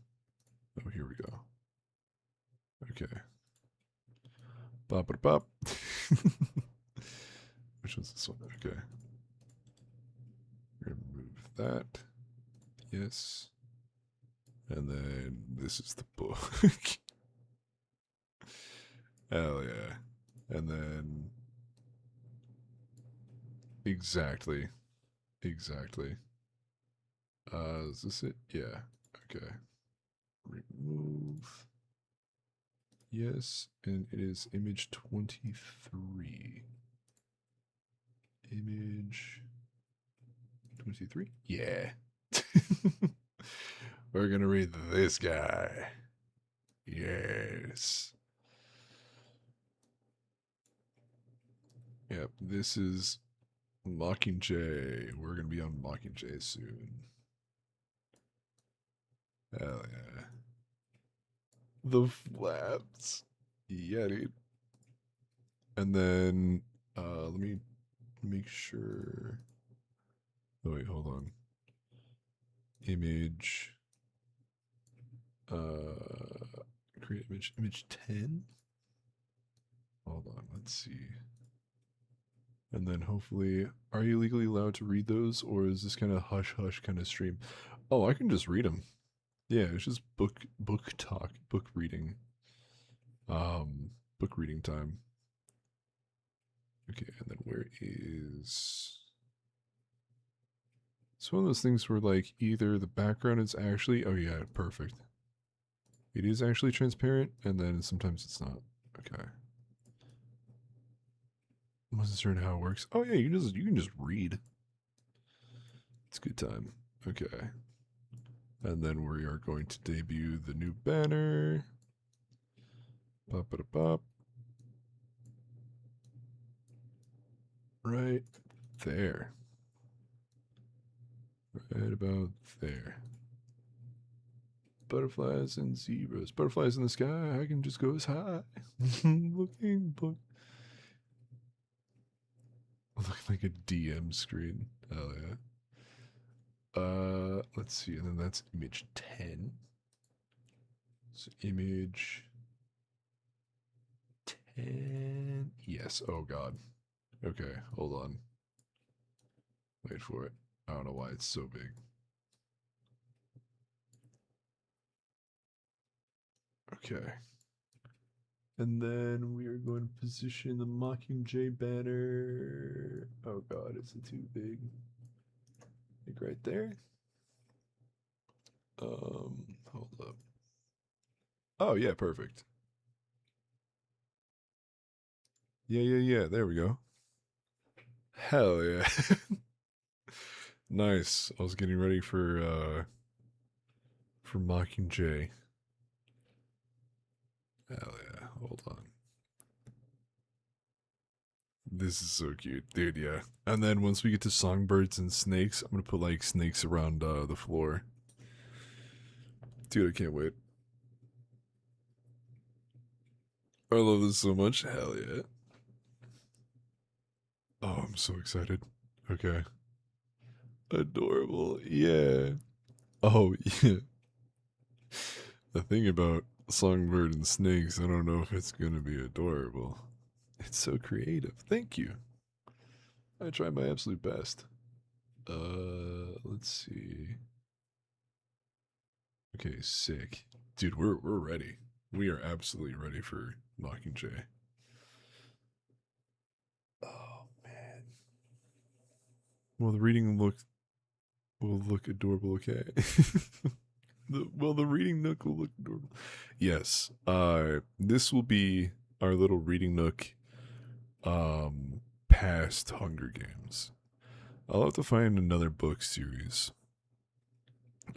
Oh, here we go. Okay. Bop bop. Which one's this one? Okay. Remove that. Yes. And then this is the book. Hell yeah. And then exactly. Is this it? Yeah. Okay. Remove. Yes, and it is image 23. Image 23? Yeah. We're gonna read this guy. Yes. Yep, this is Mockingjay. We're gonna be on Mockingjay soon. Hell yeah. The flaps. Yeah, dude. And then let me make sure. Oh wait, hold on. image. Create image 10. Hold on, let's see. And then hopefully, are you legally allowed to read those, or is this kind of hush hush kind of stream? Oh, I can just read them. Yeah, it's just book talk, book reading. Book reading time. Okay, and then where is... It's one of those things where like either the background is actually, oh yeah, perfect. It is actually transparent, and then sometimes it's not. Okay. I wasn't certain how it works. Oh yeah, you can just read. It's a good time. Okay. And then we are going to debut the new banner. Pop it up. Right there. Right about there. Butterflies and zebras. Butterflies in the sky. I can just go as high. Looking like a DM screen. Hell yeah. Let's see, and then that's image 10. So image 10. Yes. Oh god. Okay, hold on. Wait for it. I don't know why it's so big. Okay. And then we are going to position the Mockingjay banner. Oh god, is it too big? Like right there. Hold up. Oh yeah, perfect. Yeah. There we go. Hell yeah. Nice. I was getting ready for Mockingjay. Hell yeah. Hold on. This is so cute. Dude, yeah. And then once we get to songbirds and snakes, I'm gonna put like snakes around the floor. Dude, I can't wait. I love this so much. Hell yeah. Oh, I'm so excited. Okay. Adorable. Yeah. Oh, yeah. The thing about songbird and snakes, I don't know if it's gonna be adorable. It's so creative. Thank you. I try my absolute best. Let's see. Okay, sick. Dude, we're ready. We are absolutely ready for Mockingjay. Oh man. Well, the reading will look adorable. Okay. The reading nook will look adorable. Yes. This will be our little reading nook. Past Hunger Games. I'll have to find another book series.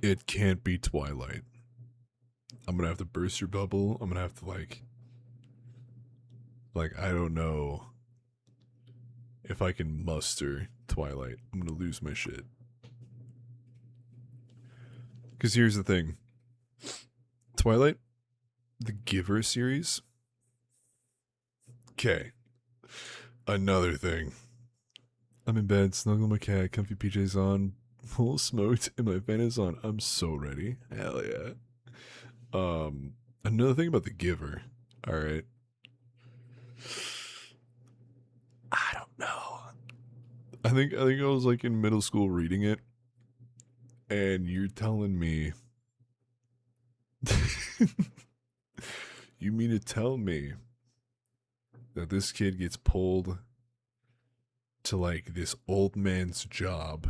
It can't be Twilight. I'm gonna have to burst your bubble. I'm gonna have to like I don't know if I can muster Twilight. I'm gonna lose my shit. Because here's the thing. Twilight, the Giver series. Okay. Another thing. I'm in bed, snuggle my cat, comfy PJs on, full smoked, and my fan is on. I'm so ready. Hell yeah. Another thing about the Giver. All right. I don't know. I think I was like in middle school reading it, and you're telling me. You mean to tell me that this kid gets pulled to like this old man's job,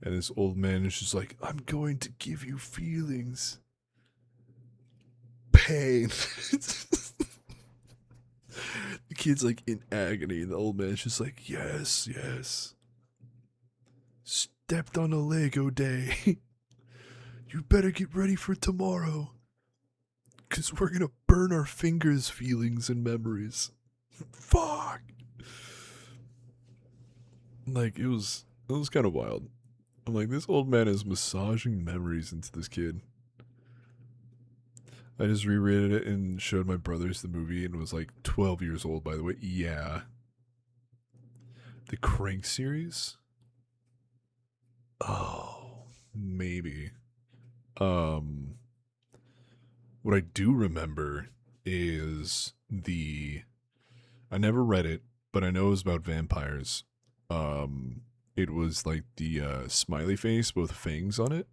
and this old man is just like, I'm going to give you feelings, pain. The kid's like in agony, and the old man's just like, yes. Stepped on a Lego day. You better get ready for tomorrow. Because we're going to burn our fingers' feelings and memories. Fuck. Like, it was kind of wild. I'm like, this old man is massaging memories into this kid. I just reread it and showed my brothers the movie and was like 12 years old, by the way. Yeah. The Crank series? Oh, maybe. Um, what I do remember is I never read it, but I know it was about vampires. Um, it was like the smiley face with fangs on it.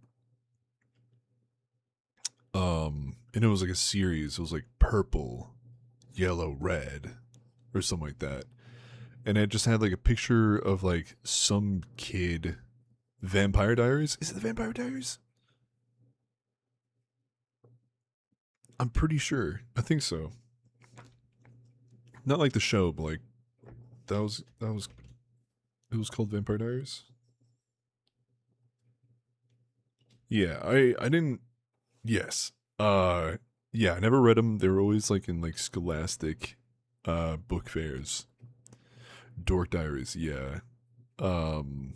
And it was like a series. It was like purple, yellow, red, or something like that. And it just had like a picture of like some kid. Vampire Diaries? Is it the Vampire Diaries? I'm pretty sure. I think so. Not like the show, but like that was it was called Vampire Diaries. Yeah, I didn't. Yes. Yeah, I never read them. They were always like in like Scholastic, book fairs. Dork Diaries. Yeah. Um,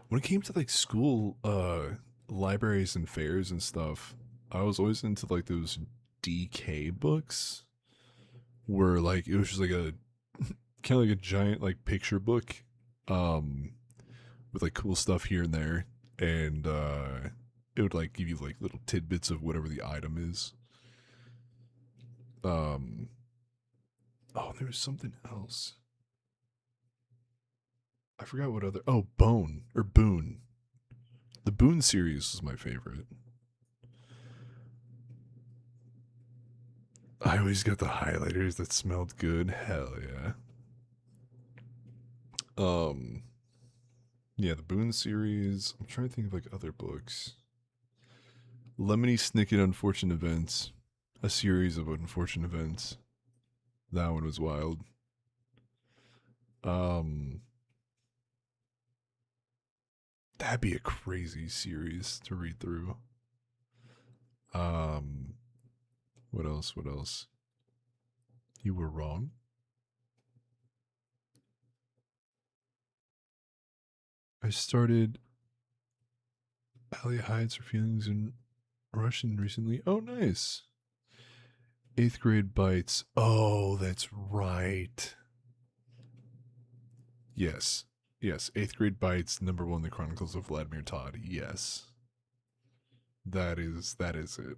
when it came to like school, libraries and fairs and stuff, I was always into like those DK books, where like it was just like a kind of like a giant like picture book, um, with like cool stuff here and there, and it would like give you like little tidbits of whatever the item is. Um, oh, there was something else. I forgot what other. Oh, Bone or Boone. The Boone series was my favorite. I always got the highlighters that smelled good. Hell yeah. Um, yeah, the Boone series. I'm trying to think of like other books. Lemony Snicket Unfortunate Events. A series of unfortunate events. That one was wild. Um, that'd be a crazy series to read through. Um, what else? What else? You were wrong. I started Allie hides her feelings in Russian recently. Oh, nice. Eighth grade bites. Oh, that's right. Yes. Yes. Eighth grade bites, number one, The Chronicles of Vladimir Todd. Yes. That is it.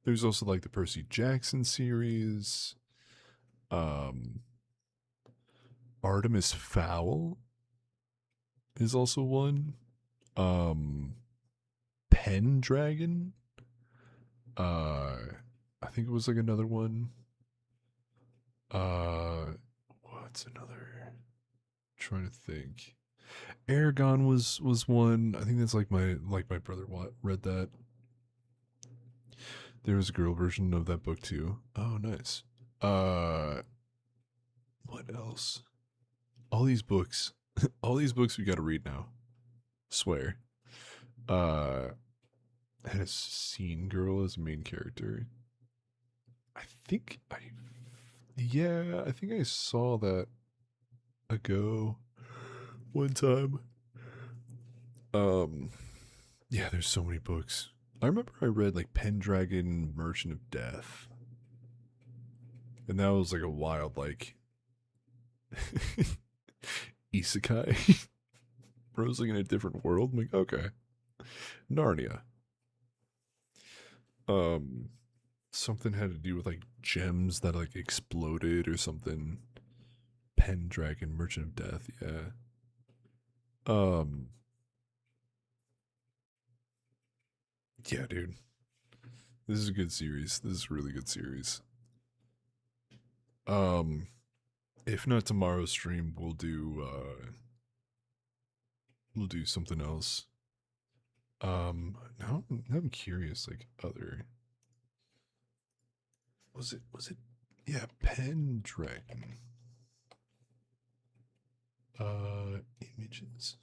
There's also like the Percy Jackson series. Um Artemis Fowl is also one. Um Pendragon. Uh I think it was like another one. Uh what's another? Trying to think. Aragon was one. I think that's like my brother read that. There was a girl version of that book too. Oh, nice. Uh, what else? All these books, all these books we got to read now. Swear. Uh, had a scene girl as main character. I think I, yeah, I think I saw that ago one time. Um, yeah, there's so many books. I remember I read like Pendragon Merchant of Death. And that was like a wild like isekai. Bro was like in a different world. I'm like, okay. Narnia. Um something had to do with like gems that like exploded or something. Pendragon Merchant of Death, yeah. Um yeah, dude. This is a good series. This is a really good series. Um if not tomorrow's stream, we'll do something else. Now I'm curious, like other was it yeah, Pendragon. Images.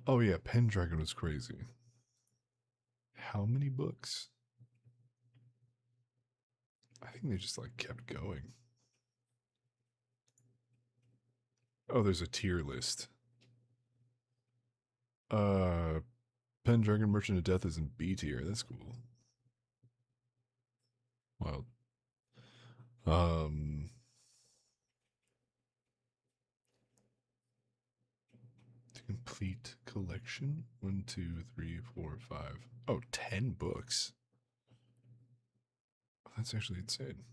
Oh yeah, Pendragon was crazy. How many books? I think they just like kept going. Oh, there's a tier list. Uh Pendragon Merchant of Death is in B tier. That's cool. Wow. Um to complete collection. 1, 2, 3, 4, 5. Oh, 10 books. That's actually insane.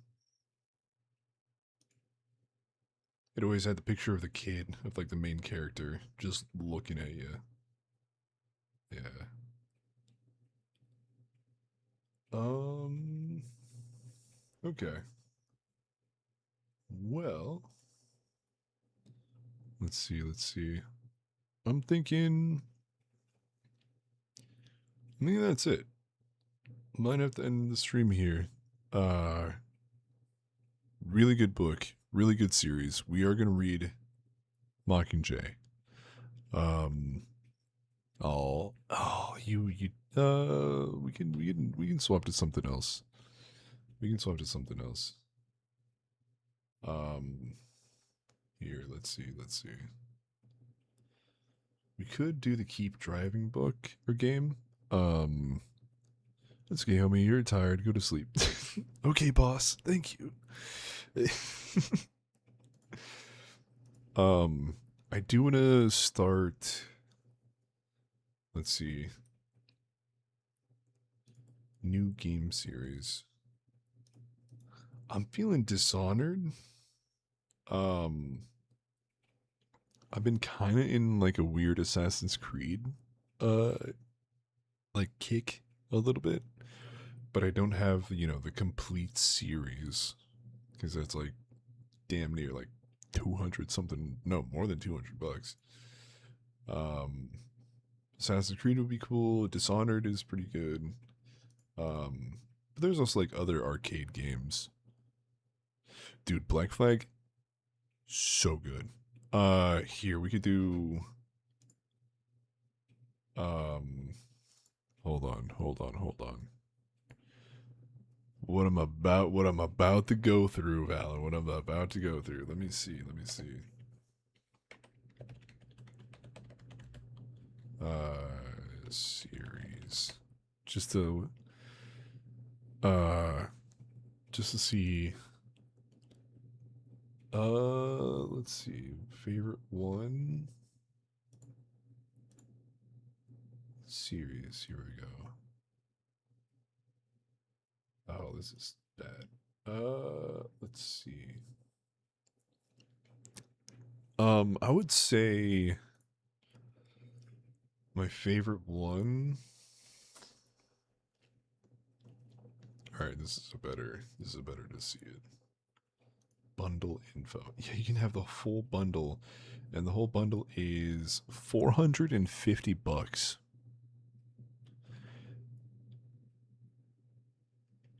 It always had the picture of the kid, of like the main character, just looking at you. Yeah. Okay. Well, let's see. I'm thinking that's it. Might have to end the stream here. Really good book, really good series. We are gonna read Mockingjay. We can swap to something else. Here, let's see. We could do the keep driving book or game. Let's go, homie. You're tired. Go to sleep. Okay, boss. Thank you. I do want to start. Let's see. New game series. I'm feeling Dishonored. I've been kind of in like a weird Assassin's Creed, like kick a little bit, but I don't have the complete series because that's like damn near like 200 something. No, more than $200. Assassin's Creed would be cool. Dishonored is pretty good. But there's also like other arcade games. Dude, Black Flag, so good. Here we could do. Hold on. What I'm about to go through, Valor. What I'm about to go through. Let me see. Series. Just to see. Let's see. Favorite one. Series. Here we go. Oh, this is bad. Let's see. I would say my favorite one. All right, this is a better to see it. Bundle info. Yeah, you can have the full bundle, and the whole bundle is $450.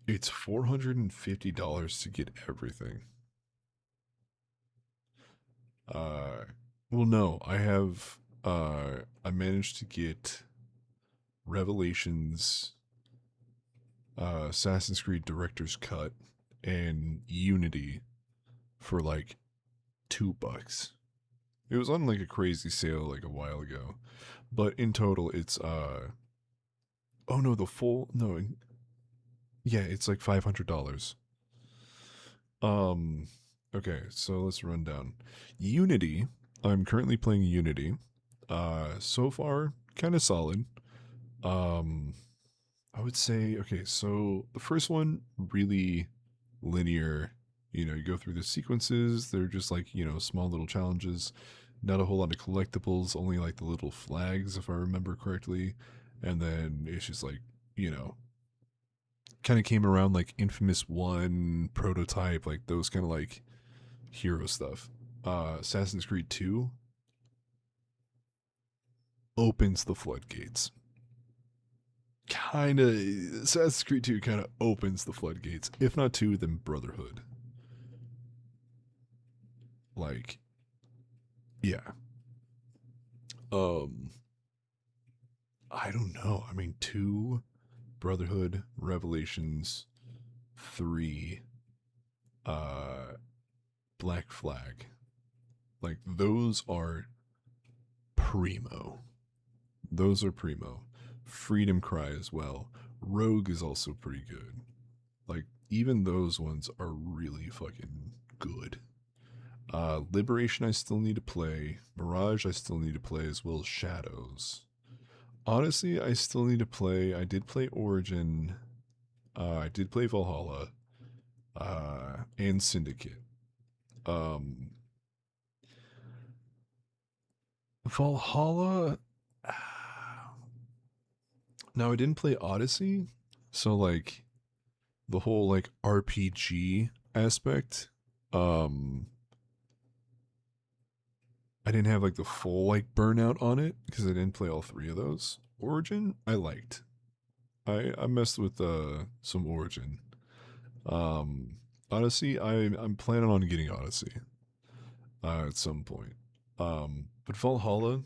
It's $450 to get everything. Well, no, I have. I managed to get Revelations, Assassin's Creed Director's Cut, and Unity for like $2. It was on like a crazy sale like a while ago, but in total it's oh no, the full no, yeah, it's like $500. Okay, so let's run down Unity. I'm currently playing Unity. So far kind of solid. I would say, okay, so the first one really linear. You go through the sequences. They're just like small little challenges. Not a whole lot of collectibles. Only like the little flags, if I remember correctly. And then it's just like kind of came around like Infamous 1 prototype, like those kind of like hero stuff. Assassin's Creed 2 opens the floodgates. Assassin's Creed 2 kind of opens the floodgates. If not 2, then Brotherhood. Like, yeah. I don't know. I mean, 2, Brotherhood, Revelations, 3, Black Flag. Like, those are primo. Freedom Cry as well. Rogue is also pretty good. Like, even those ones are really fucking good. Liberation I still need to play. Mirage I still need to play, as well as Shadows. Odyssey I still need to play. I did play Origin. I did play Valhalla. And Syndicate. Valhalla. Now I didn't play Odyssey, so like the whole like RPG aspect, um, I didn't have like the full like burnout on it because I didn't play all three of those. Origin I liked. I messed with some Origin. Um, Odyssey I'm planning on getting Odyssey at some point. But Valhalla,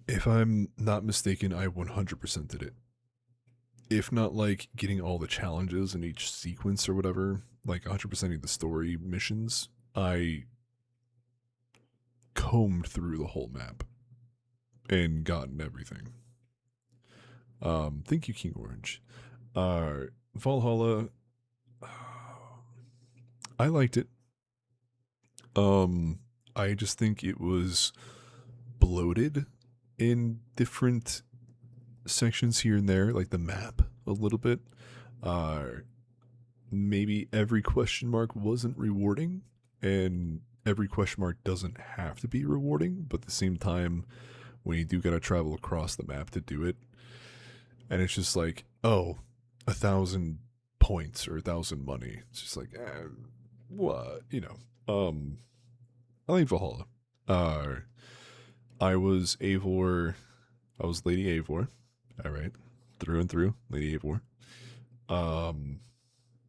if I'm not mistaken, I 100% did it. If not like getting all the challenges in each sequence or whatever, like 100%ing the story missions, I combed through the whole map and gotten everything. Thank you, King Orange. Valhalla, I liked it. I just think it was bloated in different sections here and there, like the map a little bit. Uh, Maybe every question mark wasn't rewarding, and every question mark doesn't have to be rewarding, but at the same time, when you do gotta travel across the map to do it, and it's just like, oh, 1,000 points or 1,000 money. It's just like, what, you know. I like Valhalla. Uh, I was Eivor. I was Lady Eivor. All right, through and through, Lady Eivor. Um,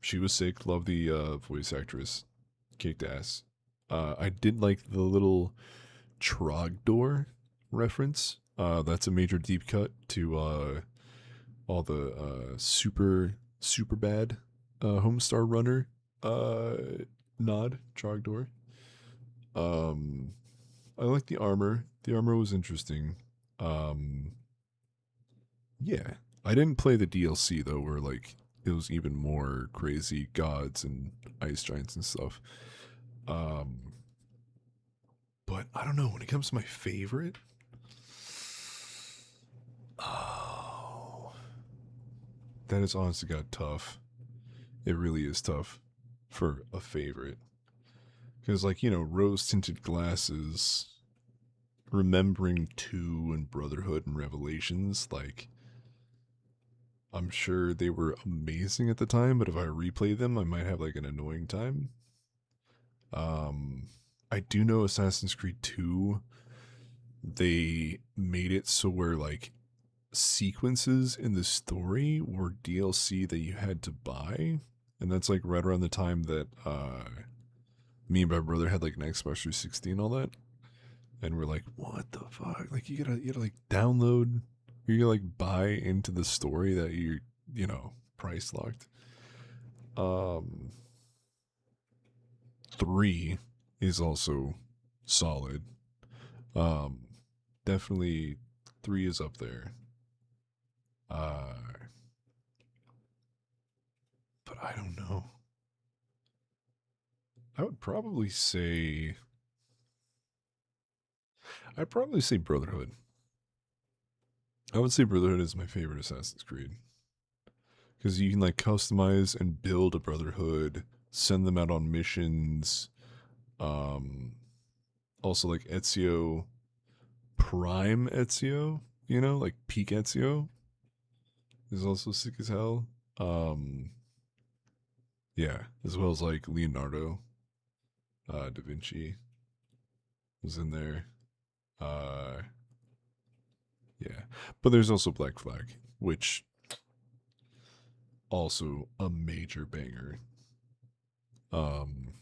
she was sick. Love the voice actress. Kicked ass. I did like the little Trogdor reference. That's a major deep cut to all the super bad Homestar Runner nod. Trogdor. I like the armor. The armor was interesting. Um, yeah, I didn't play the DLC though, where like it was even more crazy gods and ice giants and stuff. Um, but I don't know when it comes to my favorite. Oh, that is honestly got tough. It really is tough for a favorite because, like, rose tinted glasses, remembering two and Brotherhood and Revelations, like I'm sure they were amazing at the time, but if I replay them, I might have like an annoying time. Um, I do know Assassin's Creed 2, they made it so where like sequences in the story were DLC that you had to buy. And that's like right around the time that me and my brother had like an Xbox 360 and all that. And we're like, what the fuck? Like you gotta like download, you gotta like buy into the story that you price locked. Um 3 is also solid. Um Definitely 3 is up there. Uh but I don't know. I would probably say I'd probably say Brotherhood. I would say Brotherhood is my favorite Assassin's Creed because you can like customize and build a Brotherhood, send them out on missions. Um, Also like Ezio, Prime Ezio, like peak Ezio is also sick as hell. Yeah, as well as like Leonardo, Da Vinci was in there. Uh, yeah, but there's also Black Flag, which also a major banger. Um,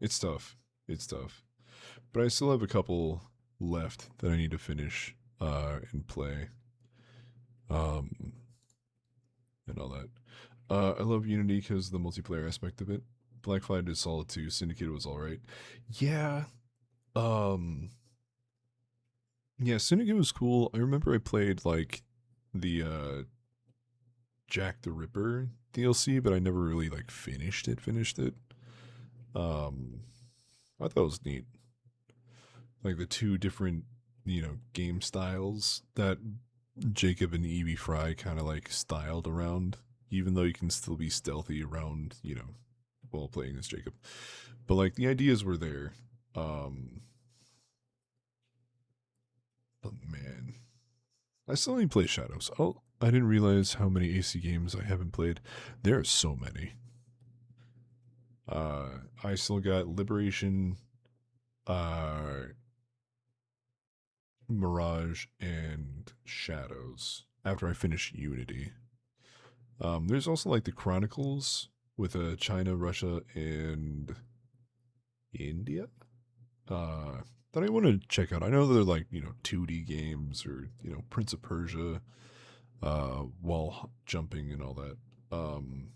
it's tough. It's tough. But I still have a couple left that I need to finish and play. Um and all that. I love Unity because the multiplayer aspect of it. Black Flag is solid too. Syndicate was alright. Yeah. Um yeah, Syndicate was cool. I remember I played like the Jack the Ripper DLC, but I never really like finished it. Um, I thought it was neat. Like the two different, game styles that Jacob and Evie Fry kind of like styled around, even though you can still be stealthy around, while playing as Jacob. But like the ideas were there. Um, but man, I still only play Shadows. Oh, I didn't realize how many AC games I haven't played. There are so many. I still got Liberation, uh, Mirage, and Shadows after I finish Unity. There's also like the Chronicles with China, Russia, and India. That I want to check out. I know they're like 2D games or Prince of Persia, wall jumping and all that. I'm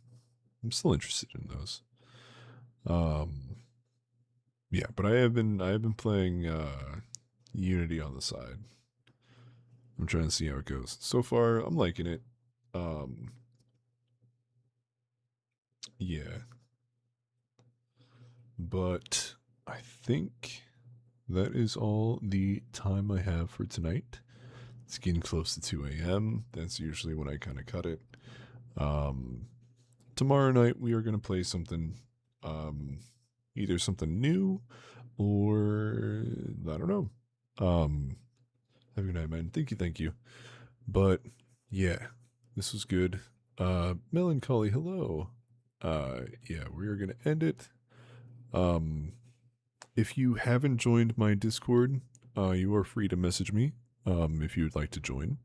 still interested in those. Um, yeah, but I have been playing Unity on the side. I'm trying to see how it goes. So far, I'm liking it. Um, yeah, but I think that is all the time I have for tonight. It's getting close to 2 a.m. That's usually when I kind of cut it. Um, Tomorrow night we are going to play something, um, either something new or I don't know. Have a good night, man. Thank you. But yeah, this was good. Melancholy, hello. Yeah, we are gonna end it. Um, if you haven't joined my Discord, you are free to message me. If you would like to join.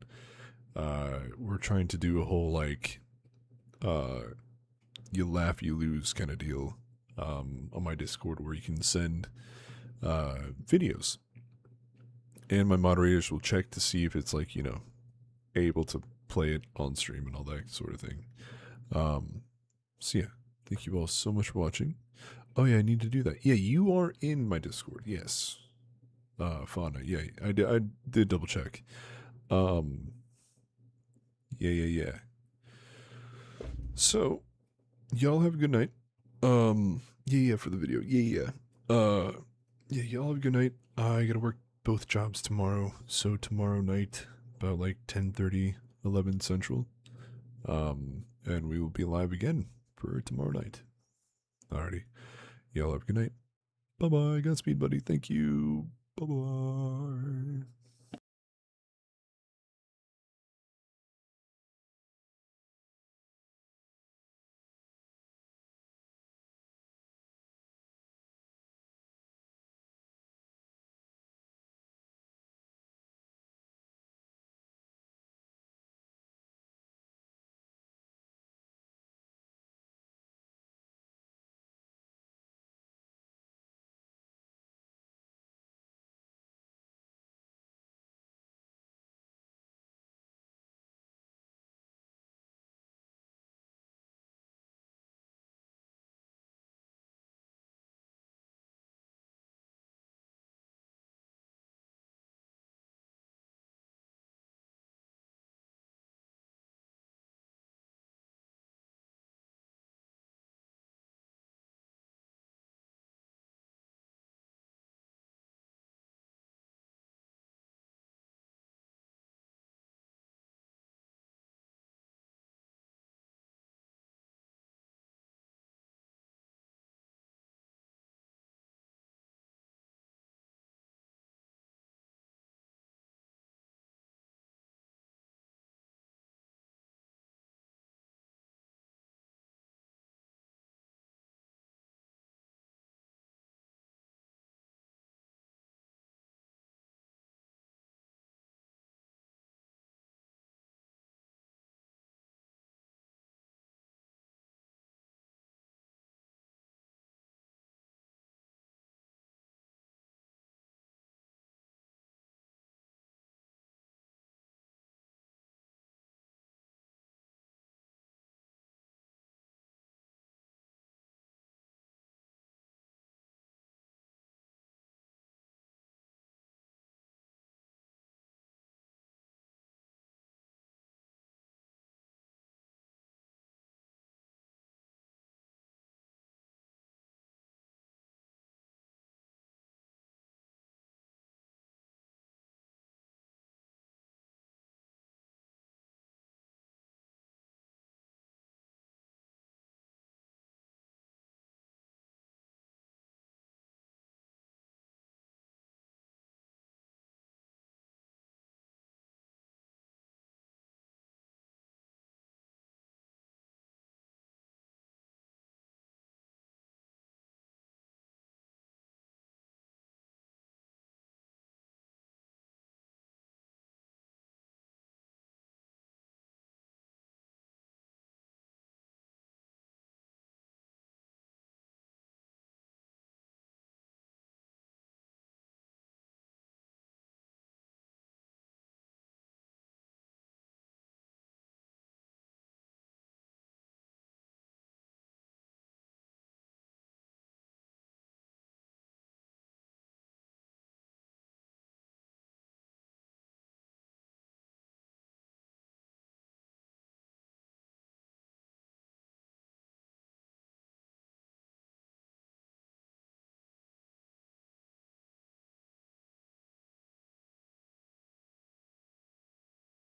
We're trying to do a whole like, uh, you laugh, you lose kind of deal. On my Discord where you can send videos, and my moderators will check to see if it's like able to play it on stream and all that sort of thing. So yeah, thank you all so much for watching. Oh yeah, I need to do that. Yeah, you are in my Discord. Yes. Fauna. Yeah, I did double check. Um, yeah. So, y'all have a good night. Yeah, for the video. Yeah. Yeah, y'all have a good night. I gotta work both jobs tomorrow. So tomorrow night, about like 10:30, 11 Central. And we will be live again for tomorrow night. Alrighty. Y'all have a good night. Bye bye. Godspeed, buddy. Thank you. Bye bye.